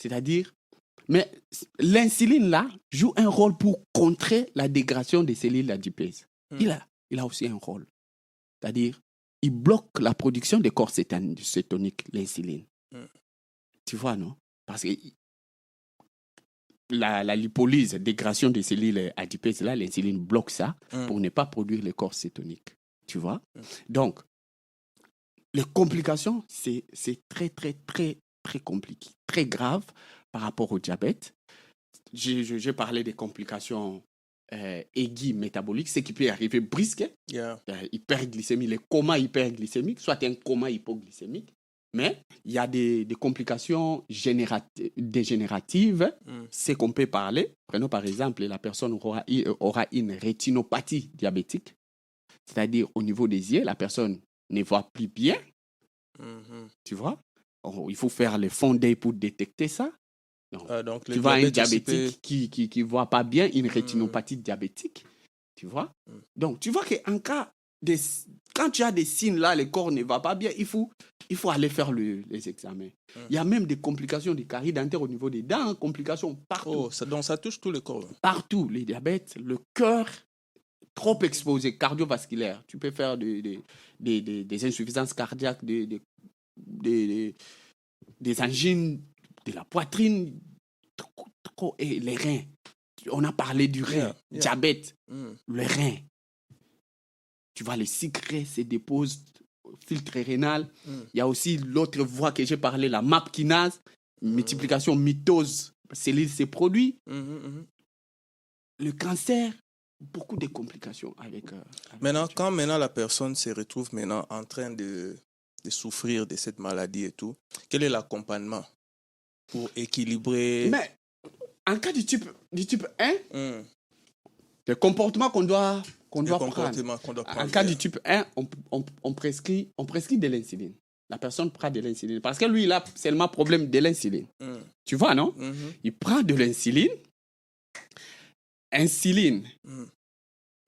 C'est-à-dire... Mais l'insuline, là, joue un rôle pour contrer la dégradation des cellules adipeuses. Il a aussi un rôle. C'est-à-dire, il bloque la production des corps cétoniques, l'insuline. Tu vois, non? Parce que la lipolyse, dégradation des cellules adipeuses, là, l'insuline bloque ça pour ne pas produire les corps cétoniques. Tu vois? Donc, les complications, c'est très, très, très, très compliqué, très grave par rapport au diabète. J'ai parlé des complications aiguë métabolique, ce qui peut arriver brusque,
Yeah.
hyperglycémie, les comas hyperglycémiques, soit un coma hypoglycémique. Mais il y a des complications dégénératives, c'est qu'on peut parler. Prenons par exemple, la personne aura une rétinopathie diabétique, c'est-à-dire au niveau des yeux, la personne ne voit plus bien. Tu vois? Il faut faire le fond d'œil pour détecter ça. Donc tu vois un diabétique qui ne voit pas bien, une rétinopathie diabétique. Tu vois? Donc, tu vois qu'en cas quand tu as des signes là, le corps ne va pas bien, il faut aller faire les examens. Il y a même des complications de caries dentaires au niveau des dents, complications partout.
Donc ça touche tout le corps.
Partout, les diabètes, le cœur, trop exposé, cardiovasculaire. Tu peux faire des insuffisances cardiaques, des angines de la poitrine, trop, et les reins. On a parlé du rein, diabète, le rein. Tu vois, les sucres se déposent au filtre rénal. Il y a aussi l'autre voie que j'ai parlé, la MAP kinase, multiplication mitose, cellules se produit. Le cancer, beaucoup de complications avec
maintenant, quand la personne se retrouve maintenant en train de souffrir de cette maladie et tout, quel est l'accompagnement pour équilibrer?
Mais en cas du type 1, le comportement qu'on doit prendre. En cas du type 1, on prescrit de l'insuline. La personne prend de l'insuline. Parce que lui, il a seulement problème de l'insuline. Tu vois, non? Il prend de l'insuline.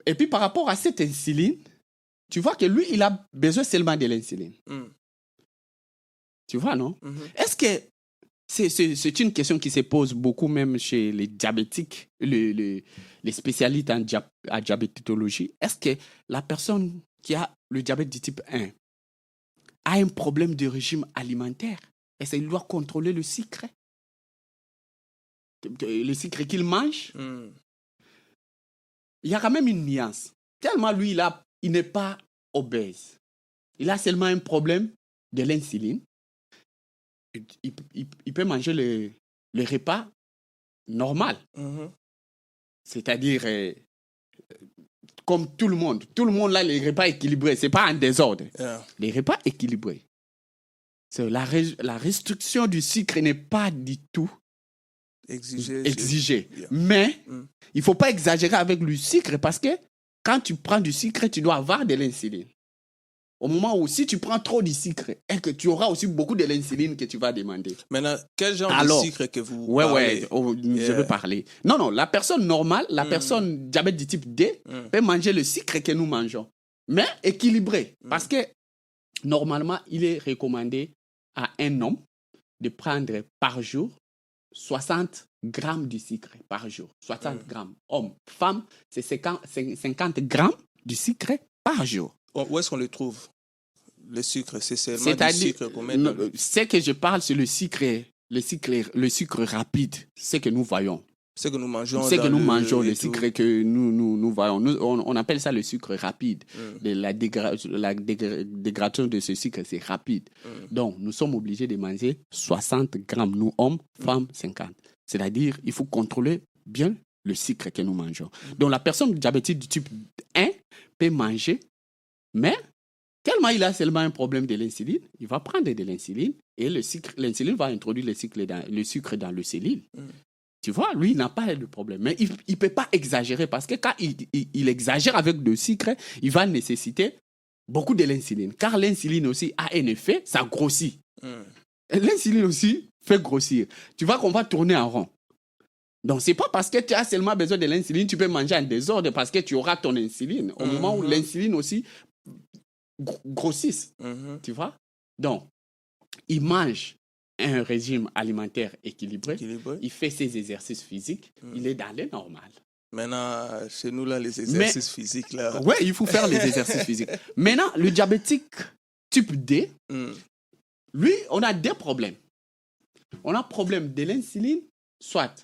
Et puis, par rapport à cette insuline, tu vois que lui, il a besoin seulement de l'insuline. Tu vois, non? Est-ce que c'est une question qui se pose beaucoup même chez les diabétiques, les spécialistes en diabétologie. Est-ce que la personne qui a le diabète du type 1 a un problème de régime alimentaire? Est-ce qu'il doit contrôler le sucre? Le sucre qu'il mange? Il y a quand même une nuance. Tellement lui, il n'est pas obèse. Il a seulement un problème de l'insuline. Il peut manger le repas normal. C'est-à-dire, comme tout le monde. Tout le monde a les repas équilibrés. Ce n'est pas un désordre. Les repas équilibrés. La restriction du sucre n'est pas du tout exigée. Mais il ne faut pas exagérer avec le sucre parce que quand tu prends du sucre, tu dois avoir de l'insuline. Au moment où si tu prends trop de sucre, et que tu auras aussi beaucoup de l'insuline que tu vas demander.
Maintenant, quel genre de sucre que vous parlez?
Je veux parler. Non, la personne normale, la personne diabète du type D peut manger le sucre que nous mangeons, mais équilibré. Parce que normalement, il est recommandé à un homme de prendre par jour 60 grammes de sucre par jour. 60 grammes. Homme, femme, c'est 50 grammes de sucre par jour.
Où est-ce qu'on le trouve? Le sucre, c'est seulement du sucre qu'on met dans le...
Ce que je parle, c'est le sucre rapide, ce que nous voyons.
Ce que nous mangeons.
Le sucre que nous voyons. On appelle ça le sucre rapide. La dégradation de ce sucre, c'est rapide. Donc, nous sommes obligés de manger 60 grammes, nous hommes, femmes, 50. C'est-à-dire, il faut contrôler bien le sucre que nous mangeons. Donc, la personne diabétique du type 1 peut manger, mais tellement il a seulement un problème de l'insuline, il va prendre de l'insuline et l'insuline va introduire le sucre dans le cellule. Tu vois, lui, il n'a pas de problème. Mais il ne peut pas exagérer parce que quand il exagère avec le sucre, il va nécessiter beaucoup de l'insuline. Car l'insuline aussi a un effet, ça grossit. L'insuline aussi fait grossir. Tu vois qu'on va tourner en rond. Donc, ce n'est pas parce que tu as seulement besoin de l'insuline, tu peux manger en désordre parce que tu auras ton insuline. Au moment où l'insuline aussi grossisse. Tu vois? Donc, il mange un régime alimentaire équilibré. Il fait ses exercices physiques. Il est dans le normal.
Maintenant, chez nous, là, les exercices physiques, là...
Oui, il faut faire les exercices physiques. Maintenant, le diabétique type D, lui, on a deux problèmes. On a problème de l'insuline, soit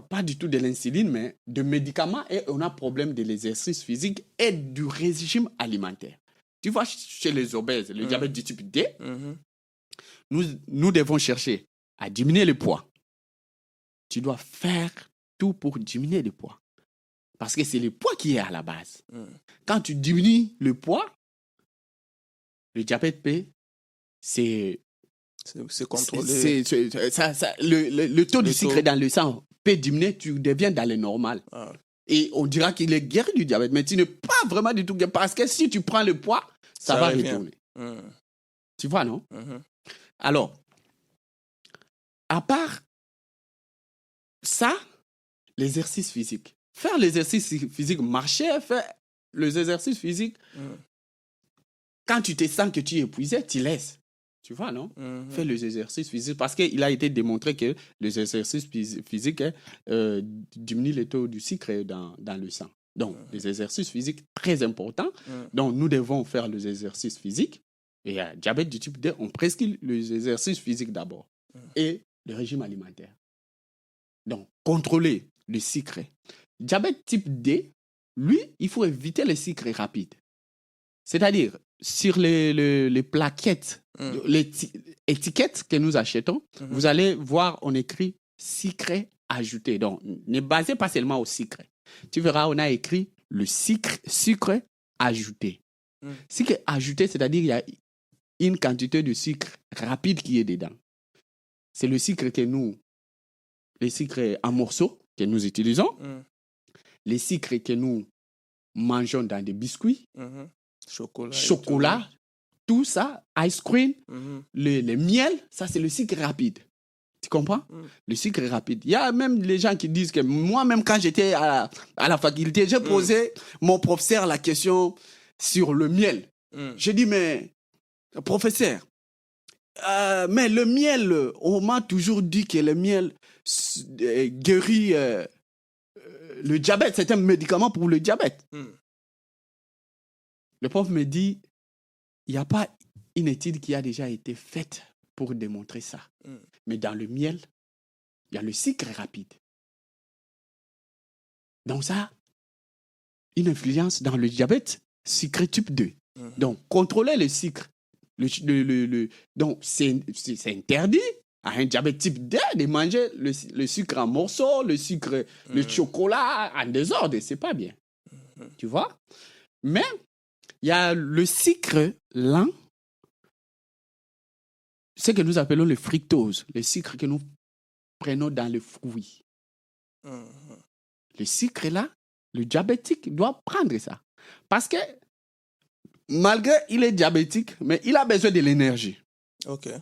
pas du tout de l'insuline, mais de médicaments, et on a problème de l'exercice physique et du régime alimentaire. Tu vois, chez les obèses, le diabète du type D, nous devons chercher à diminuer le poids. Tu dois faire tout pour diminuer le poids. Parce que c'est le poids qui est à la base. Quand tu diminues le poids, le diabète P, c'est
contrôlé.
Le taux de sucre dans le sang peut diminuer, tu deviens dans le normal. Et on dira qu'il est guéri du diabète, mais tu n'es pas vraiment du tout guéri. Parce que si tu prends le poids, ça va retourner. Tu vois, non? Alors, à part ça, l'exercice physique. Faire l'exercice physique, marcher, faire les exercices physiques. Quand tu te sens que tu es épuisé, tu laisses. Tu vois, non? Fais les exercices physiques. Parce qu'il a été démontré que les exercices physiques diminuent le taux du sucre dans le sang. Donc, les exercices physiques, très importants. Donc, nous devons faire les exercices physiques. Et à diabète du type 2, on prescrit les exercices physiques d'abord. Et le régime alimentaire. Donc, contrôler le sucre. Diabète type D, lui, il faut éviter les sucres rapides. C'est-à-dire, sur les plaquettes, les étiquettes que nous achetons, vous allez voir, on écrit sucre ajouté. Donc, ne basez pas seulement au sucre. Tu verras, on a écrit le sucre ajouté. Sucre ajouté, c'est-à-dire qu'il y a une quantité de sucre rapide qui est dedans. C'est le sucre les sucres en morceaux que nous utilisons, les sucres que nous mangeons dans des biscuits, chocolat, tout ça, ice cream, le miel, ça c'est le sucre rapide. Tu comprends? Le sucre rapide. Il y a même les gens qui disent que moi-même quand j'étais à la faculté, j'ai posé mon professeur la question sur le miel. J'ai dit, mais professeur, mais le miel, on m'a toujours dit que le miel guérit le diabète. C'est un médicament pour le diabète. Le prof me dit, il n'y a pas une étude qui a déjà été faite pour démontrer ça. Mais dans le miel, il y a le sucre rapide. Donc ça, une influence dans le diabète sucre type 2. Donc, contrôler le sucre. Donc, c'est interdit à un diabète type 2 de manger le sucre en morceaux, le chocolat en désordre. C'est pas bien. Tu vois? Mais il y a le sucre lent, ce que nous appelons le fructose, le sucre que nous prenons dans les fruits. Le sucre là, le diabétique doit prendre ça. Parce que malgré qu'il est diabétique, mais il a besoin de l'énergie.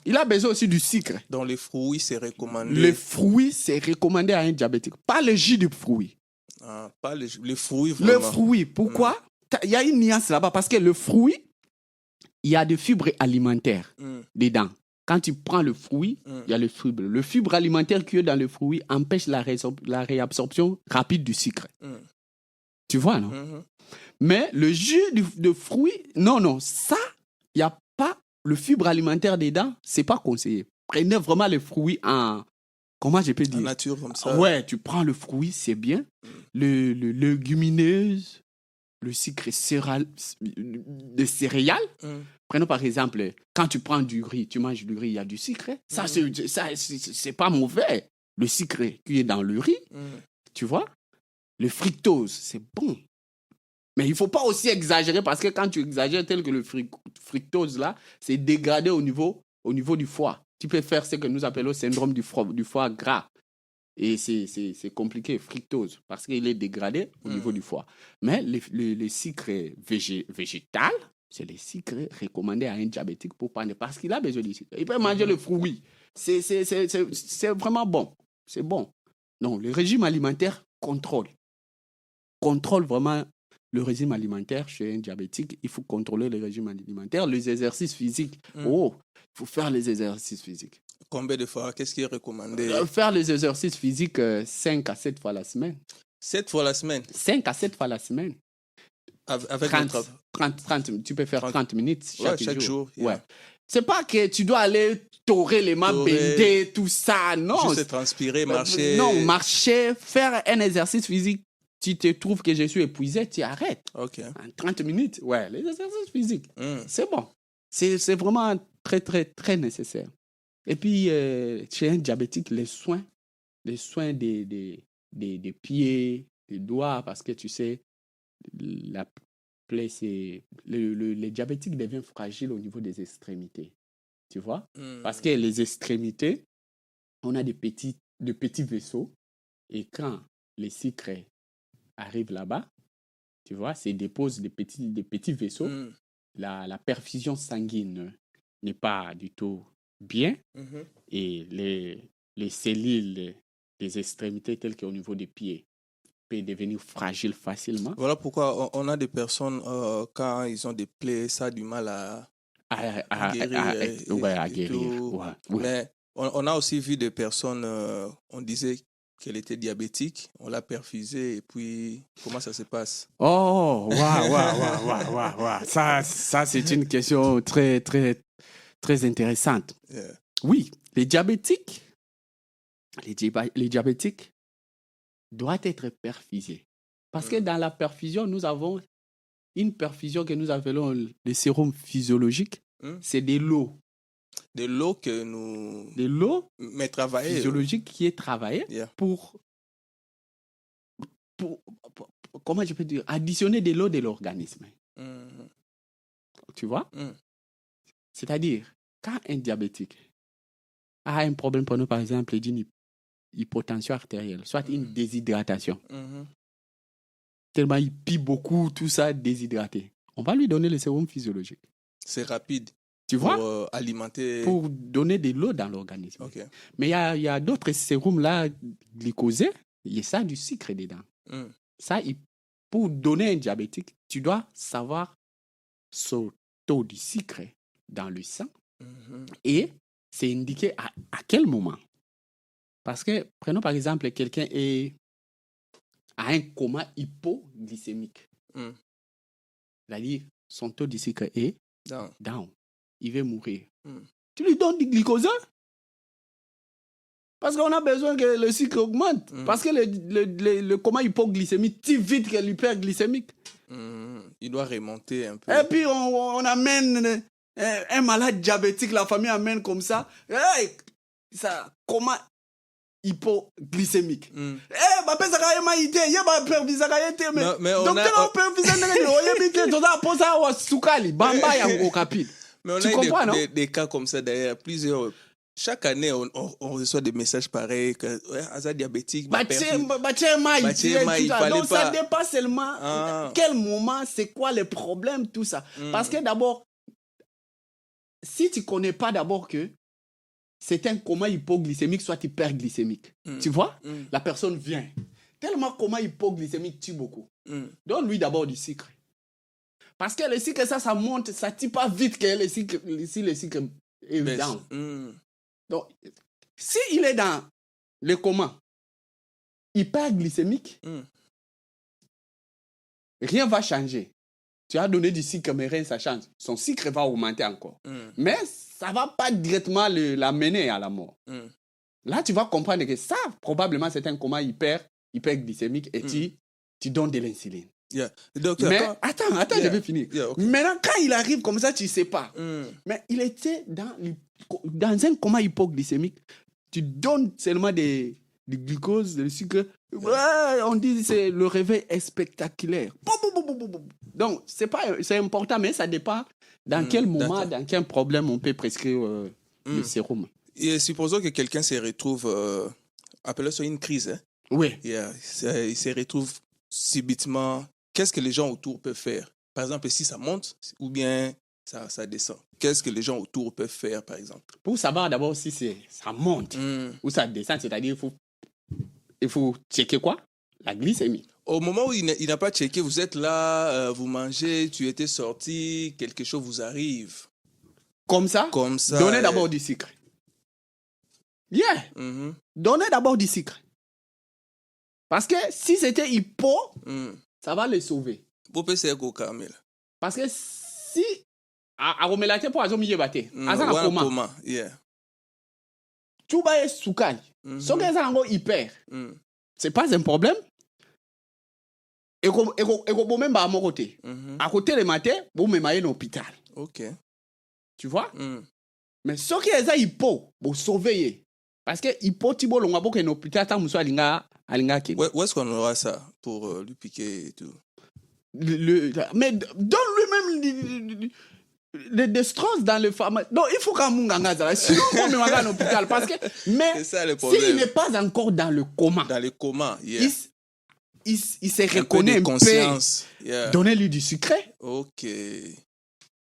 Il a besoin aussi du sucre.
Dans les fruits, c'est recommandé.
Les fruits, c'est recommandé à un diabétique. Pas le jus de fruits.
Pas les fruits, vraiment.
Le fruit, pourquoi? Il y a une nuance là-bas. Parce que le fruit, il y a des fibres alimentaires dedans. Quand tu prends le fruit, il y a le fibre. Le fibre alimentaire qui est dans le fruit empêche la réabsorption rapide du sucre. Tu vois, non? Mais le jus de fruit, non, ça, il n'y a pas le fibre alimentaire dedans, c'est pas conseillé. Prenez vraiment le fruit comment je peux dire?
En nature, comme ça.
Ouais, tu prends le fruit, c'est bien. Le légumineuse, le sucre de céréales. Prenons par exemple, quand tu prends du riz, tu manges du riz, il y a du sucre. Ça, c'est pas mauvais. Le sucre qui est dans le riz, tu vois? Le fructose, c'est bon. Mais il ne faut pas aussi exagérer parce que quand tu exagères tel que le fructose là, c'est dégradé au niveau du foie. Tu peux faire ce que nous appelons le syndrome du foie gras. Et c'est compliqué, fructose, parce qu'il est dégradé au niveau du foie. Mais les sucres végétal, c'est les sucres recommandés à un diabétique pour prendre, parce qu'il a besoin de sucre. Il peut manger le fruit. C'est vraiment bon. C'est bon. Donc, le régime alimentaire contrôle vraiment le régime alimentaire chez un diabétique. Il faut contrôler le régime alimentaire. Les exercices physiques, il faut faire les exercices physiques.
Combien de fois? Qu'est-ce qui est recommandé?
Faire les exercices physiques 5 à 7 fois la semaine.
7 fois la semaine?
5 à 7 fois la semaine.
Avec
30, tu peux faire 30 minutes chaque jour.
Yeah.
Ouais. C'est pas que tu dois aller torer les mains, bender, tout ça. Non.
Juste transpirer, marcher.
Non, marcher, faire un exercice physique. Tu te trouves que je suis épuisé, tu arrêtes.
OK.
En 30 minutes, ouais, les exercices physiques. C'est bon. C'est vraiment très, très, très nécessaire. Et puis, chez un diabétique, les soins des des pieds, des doigts, parce que tu sais, la plaie, c'est... les diabétiques deviennent fragiles au niveau des extrémités. Tu vois? Parce que les extrémités, on a de petits vaisseaux. Et quand les sucres arrivent là-bas, tu vois, c'est dépose des petits vaisseaux. La perfusion sanguine n'est pas du tout bien. Et les cellules des extrémités, telles qu'au niveau des pieds, peuvent devenir fragiles facilement.
Voilà pourquoi on a des personnes, quand ils ont des plaies, ça a du mal à guérir.
À guérir. Ouais.
Mais on a aussi vu des personnes, on disait qu'elle était diabétique, on l'a perfusée et puis comment ça se passe?
Oh, waouh. Ça, c'est une question très, très, très intéressante.
Yeah.
Oui, les diabétiques doivent être perfusés. Parce que dans la perfusion, nous avons une perfusion que nous appelons le sérum physiologique. C'est de l'eau.
De l'eau que nous...
De l'eau
physiologique
qui est travaillée pour, comment je peux dire, additionner de l'eau de l'organisme. Tu vois? C'est-à-dire, quand un diabétique a un problème, pour nous, par exemple, d'une hypotension artérielle, soit une déshydratation, tellement il pille beaucoup, tout ça, déshydraté, on va lui donner le sérum physiologique.
C'est rapide.
Tu vois?
Pour alimenter...
Pour donner de l'eau dans l'organisme.
Okay.
Mais il y a d'autres sérums là, glycosés, il y a ça du sucre dedans. Ça, pour donner un diabétique, tu dois savoir son taux de sucre dans le sang et c'est indiqué à quel moment. Parce que, prenons par exemple, quelqu'un a un coma hypoglycémique. C'est-à-dire, son taux de sucre est down. Il va mourir. Tu lui donnes du glycosé? Parce qu'on a besoin que le sucre augmente. Parce que le coma hypoglycémique tire vite que l'hyperglycémique.
Il doit remonter un peu.
Et puis, on amène un malade diabétique, la famille amène comme ça. Ça coma hypoglycémique. Mais
on a des cas comme ça d'ailleurs, plusieurs. Chaque année, on reçoit des messages pareils que Aza diabétique.
Donc, ça dépasse seulement quel moment, c'est quoi le problème, tout ça. Parce que d'abord, si tu ne connais pas d'abord que c'est un coma hypoglycémique, soit hyperglycémique, tu vois, la personne vient. Tellement coma hypoglycémique tue beaucoup. Donne-lui d'abord du sucre. Parce que le sucre, ça monte, ça ne tue pas vite que le sucre est down. Donc, s'il est dans le coma hyperglycémique, rien ne va changer. Tu as donné du sucre, mais rien, ça change. Son sucre va augmenter encore. Mais ça ne va pas directement l'amener à la mort. Là, tu vas comprendre que ça, probablement, c'est un coma hyperglycémique et tu donnes de l'insuline.
Donc,
mais attends, je vais finir. Maintenant, quand il arrive comme ça, tu ne sais pas. Mais il était dans un coma hypoglycémique. Tu donnes seulement du glucose, du sucre. On dit que c'est le réveil est spectaculaire. Donc, c'est important, mais ça dépend dans quel moment, dans quel problème on peut prescrire le sérum.
Et supposons que quelqu'un se retrouve, appelé sur une crise. Hein?
Oui.
Il se retrouve subitement. Qu'est-ce que les gens autour peuvent faire? Par exemple, si ça monte ou bien ça descend. Qu'est-ce que les gens autour peuvent faire, par exemple?
Pour savoir d'abord si ça monte ou ça descend, c'est-à-dire il faut checker quoi? La glycémie.
Au moment où il n'a pas checké, vous êtes là, vous mangez, tu étais sorti, quelque chose vous arrive.
Comme ça? Donnez d'abord du sucre. Donnez d'abord du sucre. Parce que si c'était hypo, ça va le sauver. Parce que si a romelate pour azo miye bate aza na coma tu ba sukali so que ça ngo hyper c'est pas un problème et ko même ba mon côté à côté le matin bon me mailler dans l'hôpital.
OK.
Tu vois? Mais ce qui est hypo pour sauver Parce que Ipotibo, on va pas qu'un hôpital, tant que alinga
Où est-ce qu'on aura ça pour lui piquer et tout?
Mais donne lui-même des stress dans le pharmacie. Non, il faut qu'un munganga, sinon on me à l'hôpital. Parce que, mais
C'est ça le problème.
s'il n'est pas encore dans le coma,
Dans le coma, yeah.
il se reconnaît un peu.
Conscience. Yeah.
Donnez-lui du sucré.
Ok.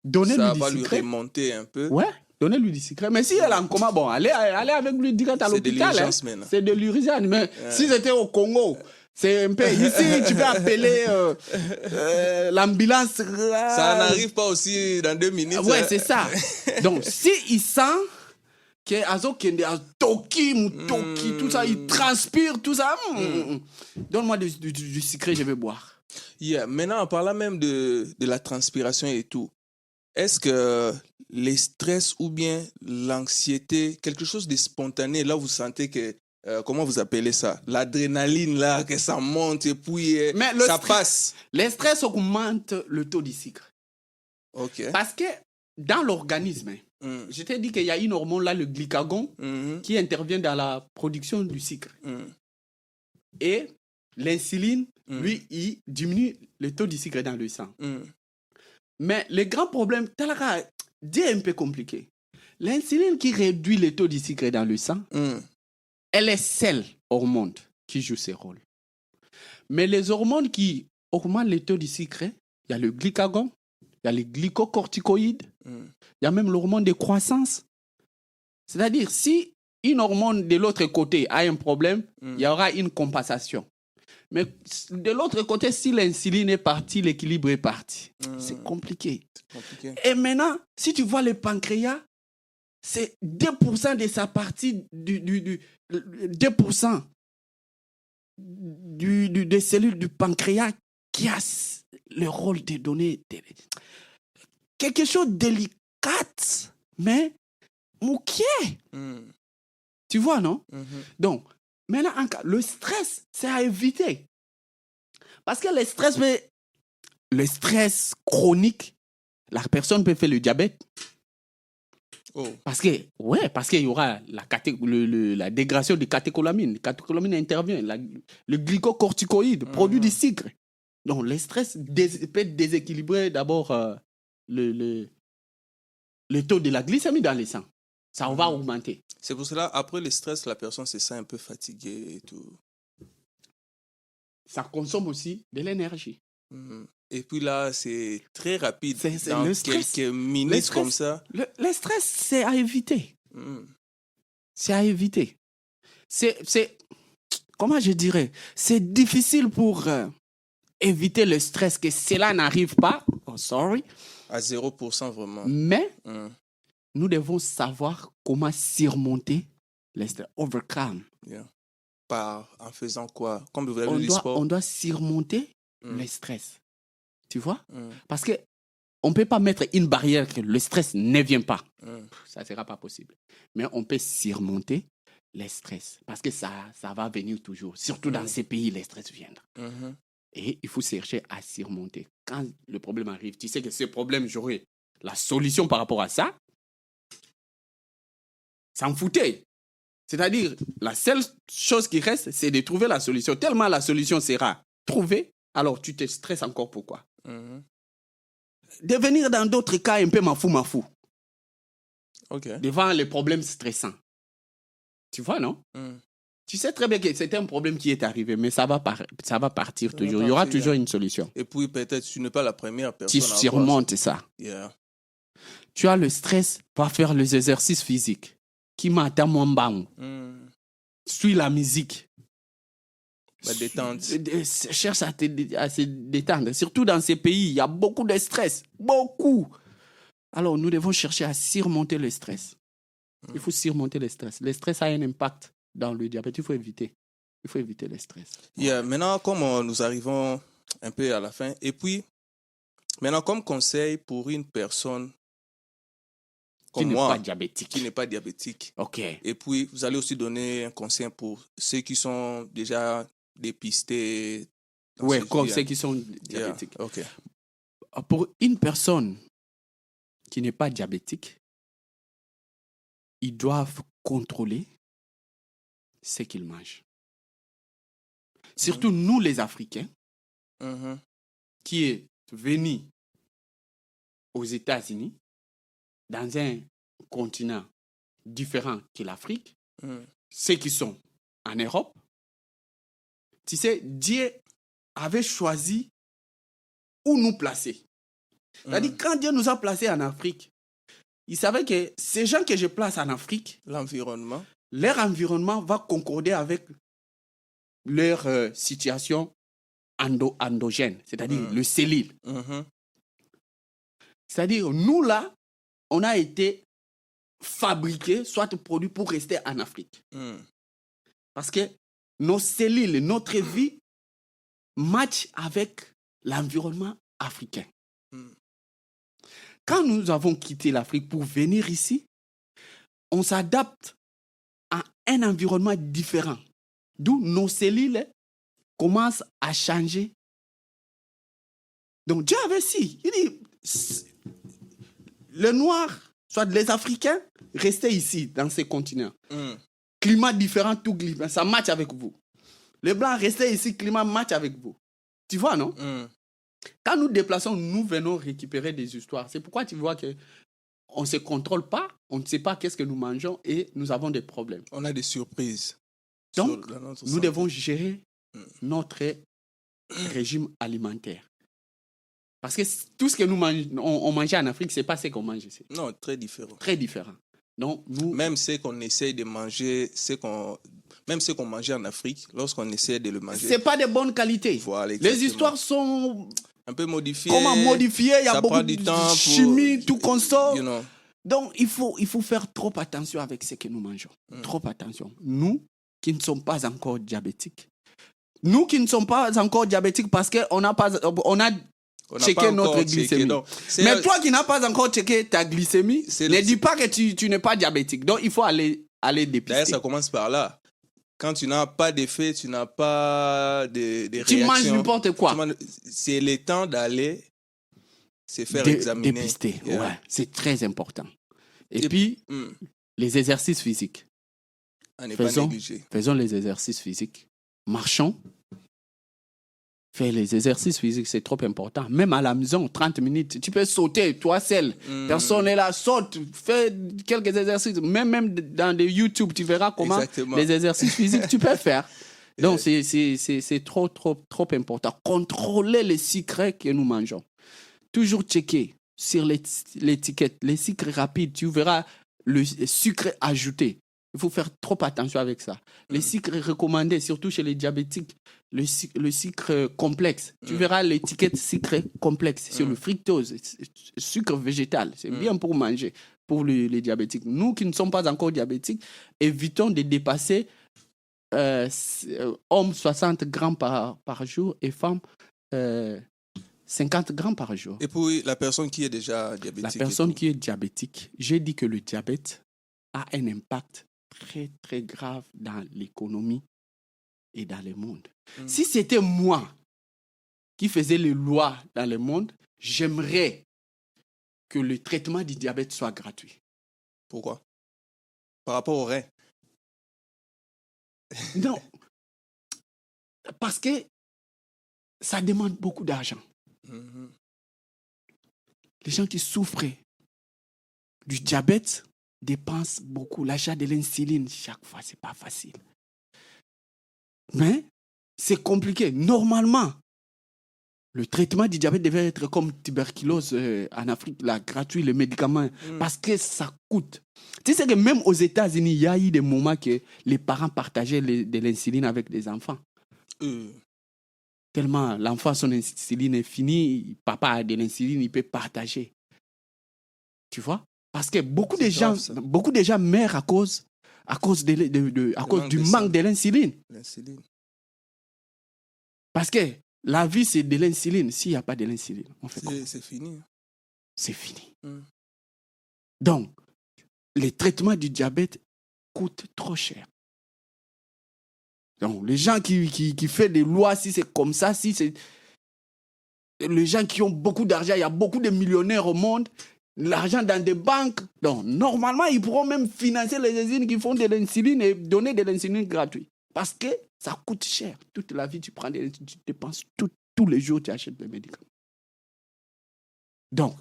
Donnez-lui
Ça
du
va lui
sucré.
remonter un peu.
Ouais, donnez-lui du sucré. Mais si elle est en coma, bon, allez avec lui direct à l'hôpital.
C'est de l'urgence
C'est de l'urgence. Mais si c'était au Congo, c'est un peu. Ici, tu peux appeler l'ambulance.
Ça n'arrive pas aussi dans 2 minutes.
Ouais, c'est ça. Donc, si il sent que Azo Kende a Toki, tout ça, il transpire, tout ça. Donne-moi du sucré, je vais boire.
Yeah. Maintenant, en parlant même de la transpiration et tout, est-ce que les stress ou bien l'anxiété, quelque chose de spontané, là vous sentez que, comment vous appelez ça? L'adrénaline là, que ça monte et puis ça passe.
Le stress augmente le taux de sucre.
Ok.
Parce que dans l'organisme, je t'ai dit qu'il y a une hormone là, le glycagon, qui intervient dans la production du sucre. Et l'insuline, lui, il diminue le taux de sucre dans le sang. Mais le grand problème, c'est un peu compliqué. L'insuline qui réduit le taux de sucre dans le sang, elle est celle hormone qui joue ce rôle. Mais les hormones qui augmentent le taux de sucre, il y a le glycagon, il y a les glycocorticoïdes, il y a même l'hormone de croissance. C'est-à-dire, si une hormone de l'autre côté a un problème, il y aura une compensation. Mais de l'autre côté, si l'insuline est partie, l'équilibre est parti. C'est compliqué. Et maintenant, si tu vois le pancréas, c'est 2% de sa partie, 2% des cellules du pancréas qui a le rôle de donner quelque chose de délicat, mais mouqué. Tu vois, non? Donc, maintenant, le stress, c'est à éviter. Parce que le stress chronique, la personne peut faire le diabète. Parce qu'il y aura la dégradation de catécholamine. La catécholamine intervient. Le glycocorticoïde produit du sucre. Donc, le stress peut déséquilibrer d'abord le taux de la glycémie dans le sang. Ça va augmenter.
C'est pour cela, après le stress, la personne se sent un peu fatiguée et tout.
Ça consomme aussi de l'énergie.
Et puis là, c'est très rapide.
C'est
dans
le stress,
quelques minutes comme ça.
Le stress, c'est à éviter. C'est à éviter. C'est comment je dirais? C'est difficile pour éviter le stress, que cela n'arrive pas. Oh, sorry.
À 0% vraiment.
Mais nous devons savoir comment surmonter le stress. Overcome.
Yeah. En faisant quoi? Comme vous avez dit, sport.
On doit surmonter le stress. Tu vois? Parce qu'on ne peut pas mettre une barrière que le stress ne vient pas. Ça ne sera pas possible. Mais on peut surmonter le stress. Parce que ça va venir toujours. Surtout dans ces pays, le stress viendra. Et il faut chercher à surmonter. Quand le problème arrive, tu sais que ce problème, j'aurai la solution par rapport à ça. S'en foutait. C'est-à-dire, la seule chose qui reste, c'est de trouver la solution. Tellement la solution sera trouvée, alors tu te stresses encore pourquoi? Devenir dans d'autres cas un peu mafou. Devant les problèmes stressants. Tu vois, non? Tu sais très bien que c'était un problème qui est arrivé, mais ça va partir toujours. Il y aura toujours une solution.
Et puis peut-être tu n'es pas la première personne
à surmontes ça.
Yeah.
Tu as le stress, va faire les exercices physiques. Qui m'attend mon bang. Suis la musique.
Détente.
Cherche à se détendre. Surtout dans ces pays, il y a beaucoup de stress. Beaucoup. Alors, nous devons chercher à surmonter le stress. Il faut surmonter le stress. Le stress a un impact dans le diabète. Il faut éviter le stress.
Yeah. Maintenant, comme nous arrivons un peu à la fin, et puis, maintenant, comme conseil pour une personne comme moi, qui n'est pas diabétique.
OK.
Et puis, vous allez aussi donner un conseil pour ceux qui sont déjà dépistés.
Oui, comme ceux qui sont diabétiques.
Yeah. OK.
Pour une personne qui n'est pas diabétique, ils doivent contrôler ce qu'ils mangent. Surtout nous, les Africains, qui est venus aux États-Unis, dans un continent différent que l'Afrique, ceux qui sont en Europe, tu sais, Dieu avait choisi où nous placer. C'est-à-dire, quand Dieu nous a placés en Afrique, il savait que ces gens que je place en Afrique, leur environnement va concorder avec leur situation endogène, c'est-à-dire le cellule. C'est-à-dire, nous là, on a été fabriqués, soit produits pour rester en Afrique. Parce que nos cellules, notre vie match avec l'environnement africain. Quand nous avons quitté l'Afrique pour venir ici, on s'adapte à un environnement différent. D'où nos cellules commencent à changer. Donc Dieu avait si. Il dit, les Noirs, soit les Africains, restez ici, dans ces continents. Climat différent, tout climat, ça match avec vous. Les Blancs, restez ici, climat match avec vous. Tu vois, non? Quand nous déplaçons, nous venons récupérer des histoires. C'est pourquoi tu vois qu'on ne se contrôle pas, on ne sait pas qu'est-ce que nous mangeons et nous avons des problèmes.
On a des surprises.
Donc, nous devons gérer notre régime alimentaire. Parce que tout ce que nous on mangeait en Afrique, ce n'est pas ce qu'on mange ici.
Non, très différent.
Très différent. Donc,
même ce qu'on essaie de manger, même ce qu'on mangeait en Afrique, lorsqu'on essaie de le manger...
Ce n'est pas de bonne qualité.
Voilà,
les histoires sont...
un peu modifiées.
Comment modifier? Il y a beaucoup
de
chimie, tout consomme.
You know.
Donc, il faut faire trop attention avec ce que nous mangeons. Trop attention. Nous, qui ne sommes pas encore diabétiques. Nous qui ne sommes pas encore diabétiques parce qu'on a checké notre glycémie. Mais toi qui n'as pas encore checké ta glycémie, ne dis pas que tu n'es pas diabétique. Donc, il faut aller dépister.
D'ailleurs, ça commence par là. Quand tu n'as pas d'effet, tu n'as pas de réaction.
Tu manges n'importe quoi.
C'est le temps d'aller se faire examiner.
Dépister, ouais. C'est très important. Et puis, les exercices physiques.
À ne pas négliger.
Faisons les exercices physiques. Marchons. Fais les exercices physiques, c'est trop important. Même à la maison, 30 minutes, tu peux sauter, toi seul. Personne n'est là, saute, fais quelques exercices. Même dans des YouTube, tu verras comment les exercices physiques tu peux faire. Donc, c'est trop important. Contrôler les sucres que nous mangeons. Toujours checker sur l'étiquette. Les sucres rapides, tu verras le sucre ajouté. Il faut faire trop attention avec ça. Les sucres recommandés, surtout chez les diabétiques, le sucre complexe. Tu verras l'étiquette sucre complexe sur le fructose, sucre végétal. C'est bien pour manger, pour les diabétiques. Nous qui ne sommes pas encore diabétiques, évitons de dépasser hommes 60 grammes par jour et femmes 50 grammes par jour.
Et pour la personne qui est déjà diabétique?
La personne qui est diabétique, j'ai dit que le diabète a un impact très, très grave dans l'économie et dans le monde. Si c'était moi qui faisais les lois dans le monde, j'aimerais que le traitement du diabète soit gratuit.
Pourquoi? Par rapport aux reins?
Non. Parce que ça demande beaucoup d'argent. Les gens qui souffrent du diabète dépensent beaucoup. L'achat de l'insuline, chaque fois, ce n'est pas facile. Mais c'est compliqué. Normalement, le traitement du diabète devait être comme tuberculose en Afrique, là, gratuit, les médicaments, parce que ça coûte. Tu sais que même aux États-Unis, il y a eu des moments que les parents partageaient de l'insuline avec les enfants. Tellement l'enfant, son insuline est finie, papa a de l'insuline, il peut partager. Tu vois? Parce que beaucoup de gens meurent à cause du manque de l'insuline. Parce que la vie, c'est de l'insuline. S'il n'y a pas de l'insuline, on fait quoi?
C'est fini.
C'est fini. Donc, les traitements du diabète coûtent trop cher. Donc, les gens qui font des lois, si c'est comme ça, si c'est... Les gens qui ont beaucoup d'argent, il y a beaucoup de millionnaires au monde l'argent dans des banques. Donc, normalement, ils pourront même financer les usines qui font de l'insuline et donner de l'insuline gratuite. Parce que ça coûte cher. Toute la vie, tu prends des l'insuline, tu dépenses tous les jours, tu achètes des médicaments. Donc,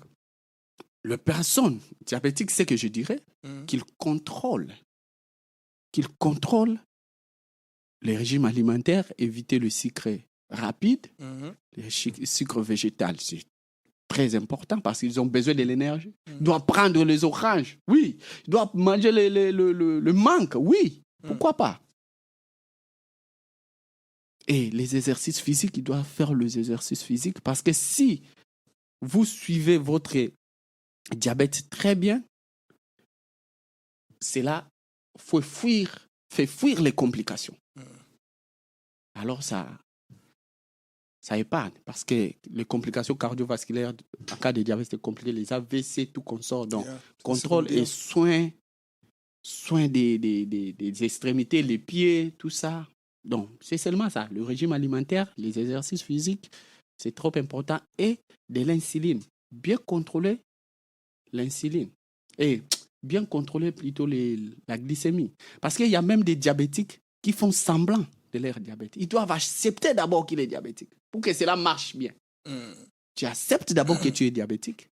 la personne diabétique, c'est que je dirais qu'il contrôle les régimes alimentaires, éviter le sucre rapide, le sucre végétal, c'est très important parce qu'ils ont besoin de l'énergie. Ils doivent prendre les oranges, oui. Ils doivent manger le mangue, oui. Pourquoi pas? Et les exercices physiques, ils doivent faire les exercices physiques parce que si vous suivez votre diabète très bien, c'est là, fait fuir les complications. Alors ça épargne parce que les complications cardiovasculaires en cas de diabète, c'est compliqué, les AVC, tout consort. Donc, contrôle et soin des extrémités, les pieds, tout ça. Donc, c'est seulement ça. Le régime alimentaire, les exercices physiques, c'est trop important. Et de l'insuline. Bien contrôler l'insuline. Et bien contrôler plutôt la glycémie. Parce qu'il y a même des diabétiques qui font semblant de leur diabète. Ils doivent accepter d'abord qu'il est diabétique pour que cela marche bien. Tu acceptes d'abord que tu es diabétique.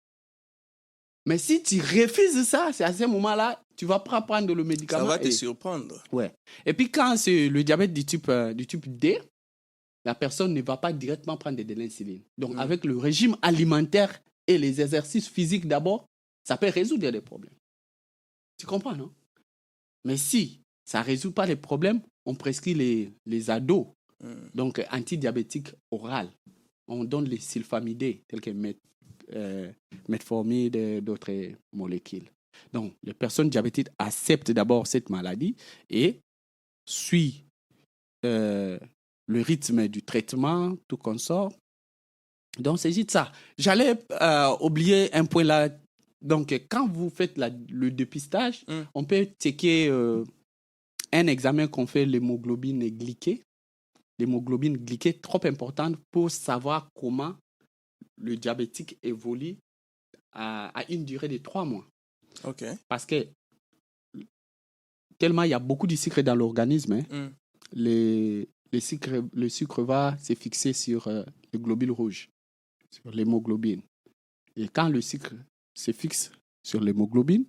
Mais si tu refuses ça, c'est à ce moment-là, tu vas pas prendre le médicament.
Ça va te surprendre.
Ouais. Et puis quand c'est le diabète du type D, la personne ne va pas directement prendre de l'insuline. Donc avec le régime alimentaire et les exercices physiques d'abord, ça peut résoudre les problèmes. Tu comprends, non? Mais si ça ne résout pas les problèmes, on prescrit les ados, donc antidiabétiques orales. On donne les sulfamidés, tels que metformine et d'autres molécules. Donc, les personnes diabétiques acceptent d'abord cette maladie et suivent le rythme du traitement, tout consort. Donc, c'est juste ça. J'allais oublier un point là. Donc, quand vous faites le dépistage, on peut checker un examen qu'on fait, l'hémoglobine glyquée. L'hémoglobine glyquée est trop importante pour savoir comment le diabétique évolue à une durée de 3 mois.
OK.
Parce que tellement il y a beaucoup de sucre dans l'organisme, le sucre va se fixer sur le globule rouge, sur l'hémoglobine. Et quand le sucre se fixe sur l'hémoglobine,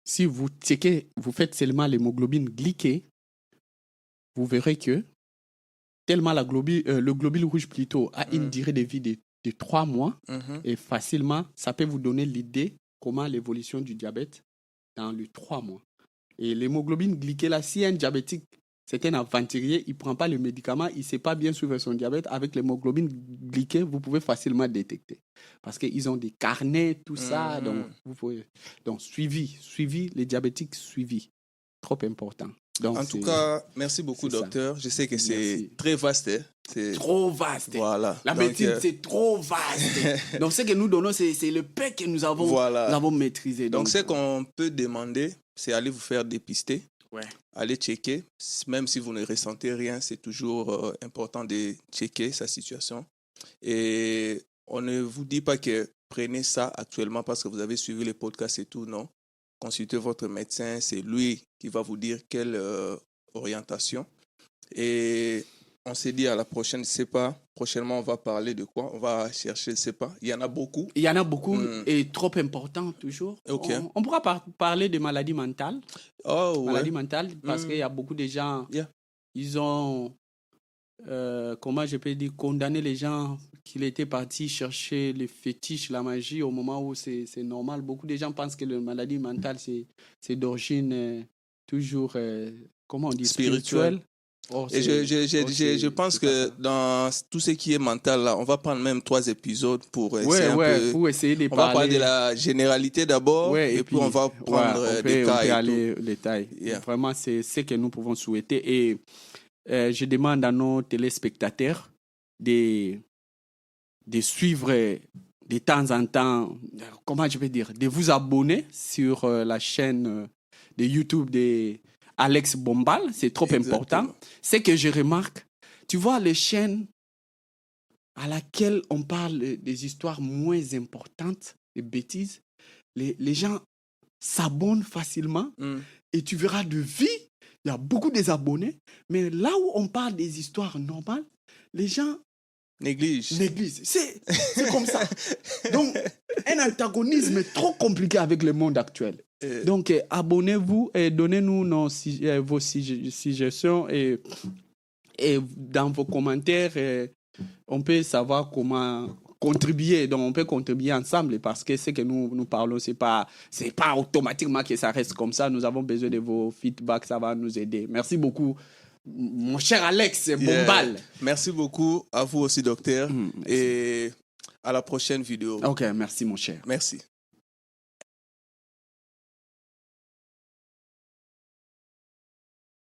si vous checkez, vous faites seulement l'hémoglobine glyquée, vous verrez que tellement le globule rouge plutôt a une durée de vie de 3 mois et facilement, ça peut vous donner l'idée comment l'évolution du diabète dans les 3 mois. Et l'hémoglobine glyquée, là, si un diabétique, c'est un aventurier, il ne prend pas le médicament, il ne sait pas bien suivre son diabète, avec l'hémoglobine glyquée, vous pouvez facilement détecter. Parce qu'ils ont des carnets, tout ça. Donc, suivi, les diabétiques suivis. Trop important. Donc,
en tout cas, merci beaucoup, docteur. Je sais que c'est très vaste. C'est
trop vaste.
Voilà.
La médecine, c'est trop vaste. Donc, ce que nous donnons, c'est le peu que nous avons maîtrisé.
Donc, ce qu'on peut demander, c'est aller vous faire dépister.
Ouais.
Allez checker. Même si vous ne ressentez rien, c'est toujours important de checker sa situation. Et on ne vous dit pas que prenez ça actuellement parce que vous avez suivi les podcasts et tout, non. Consultez votre médecin, c'est lui qui va vous dire quelle orientation. Et on s'est dit à la prochaine, je ne sais pas, prochainement on va parler de quoi? On va chercher, je ne sais pas. Il y en a beaucoup.
Il y en a beaucoup et trop important toujours.
Okay.
On pourra parler de maladies mentales.
Maladies
mentales parce qu'il y a beaucoup de gens, ils ont, comment je peux dire, condamné les gens qu'il était parti chercher les fétiches, la magie au moment où c'est normal. Beaucoup de gens pensent que la maladie mentale, c'est d'origine toujours, comment on dit, spirituelle.
Et je pense que dans tout ce qui est mental, là, on va prendre même 3 épisodes pour essayer
pour essayer de
parler. On va parler de la généralité d'abord, et puis on va prendre des cas.
On peut aller au détail. Vraiment, c'est ce que nous pouvons souhaiter. Et je demande à nos téléspectateurs de suivre de temps en temps, comment je vais dire, de vous abonner sur la chaîne de YouTube de Alex Bombal, c'est trop important. C'est que je remarque, tu vois, les chaînes à laquelle on parle des histoires moins importantes, des bêtises, les gens s'abonnent facilement et tu verras de vie, il y a beaucoup des abonnés, mais là où on parle des histoires normales, les gens
négligent.
C'est comme ça. Donc, un antagonisme est trop compliqué avec le monde actuel. Donc, abonnez-vous et donnez-nous vos suggestions et dans vos commentaires, on peut savoir comment contribuer. Donc, on peut contribuer ensemble parce que ce que nous parlons, c'est pas automatiquement que ça reste comme ça. Nous avons besoin de vos feedbacks, ça va nous aider. Merci beaucoup, mon cher Alex Bombal.
Merci beaucoup à vous aussi, docteur. Et à la prochaine vidéo.
Ok, merci, mon cher.
Merci.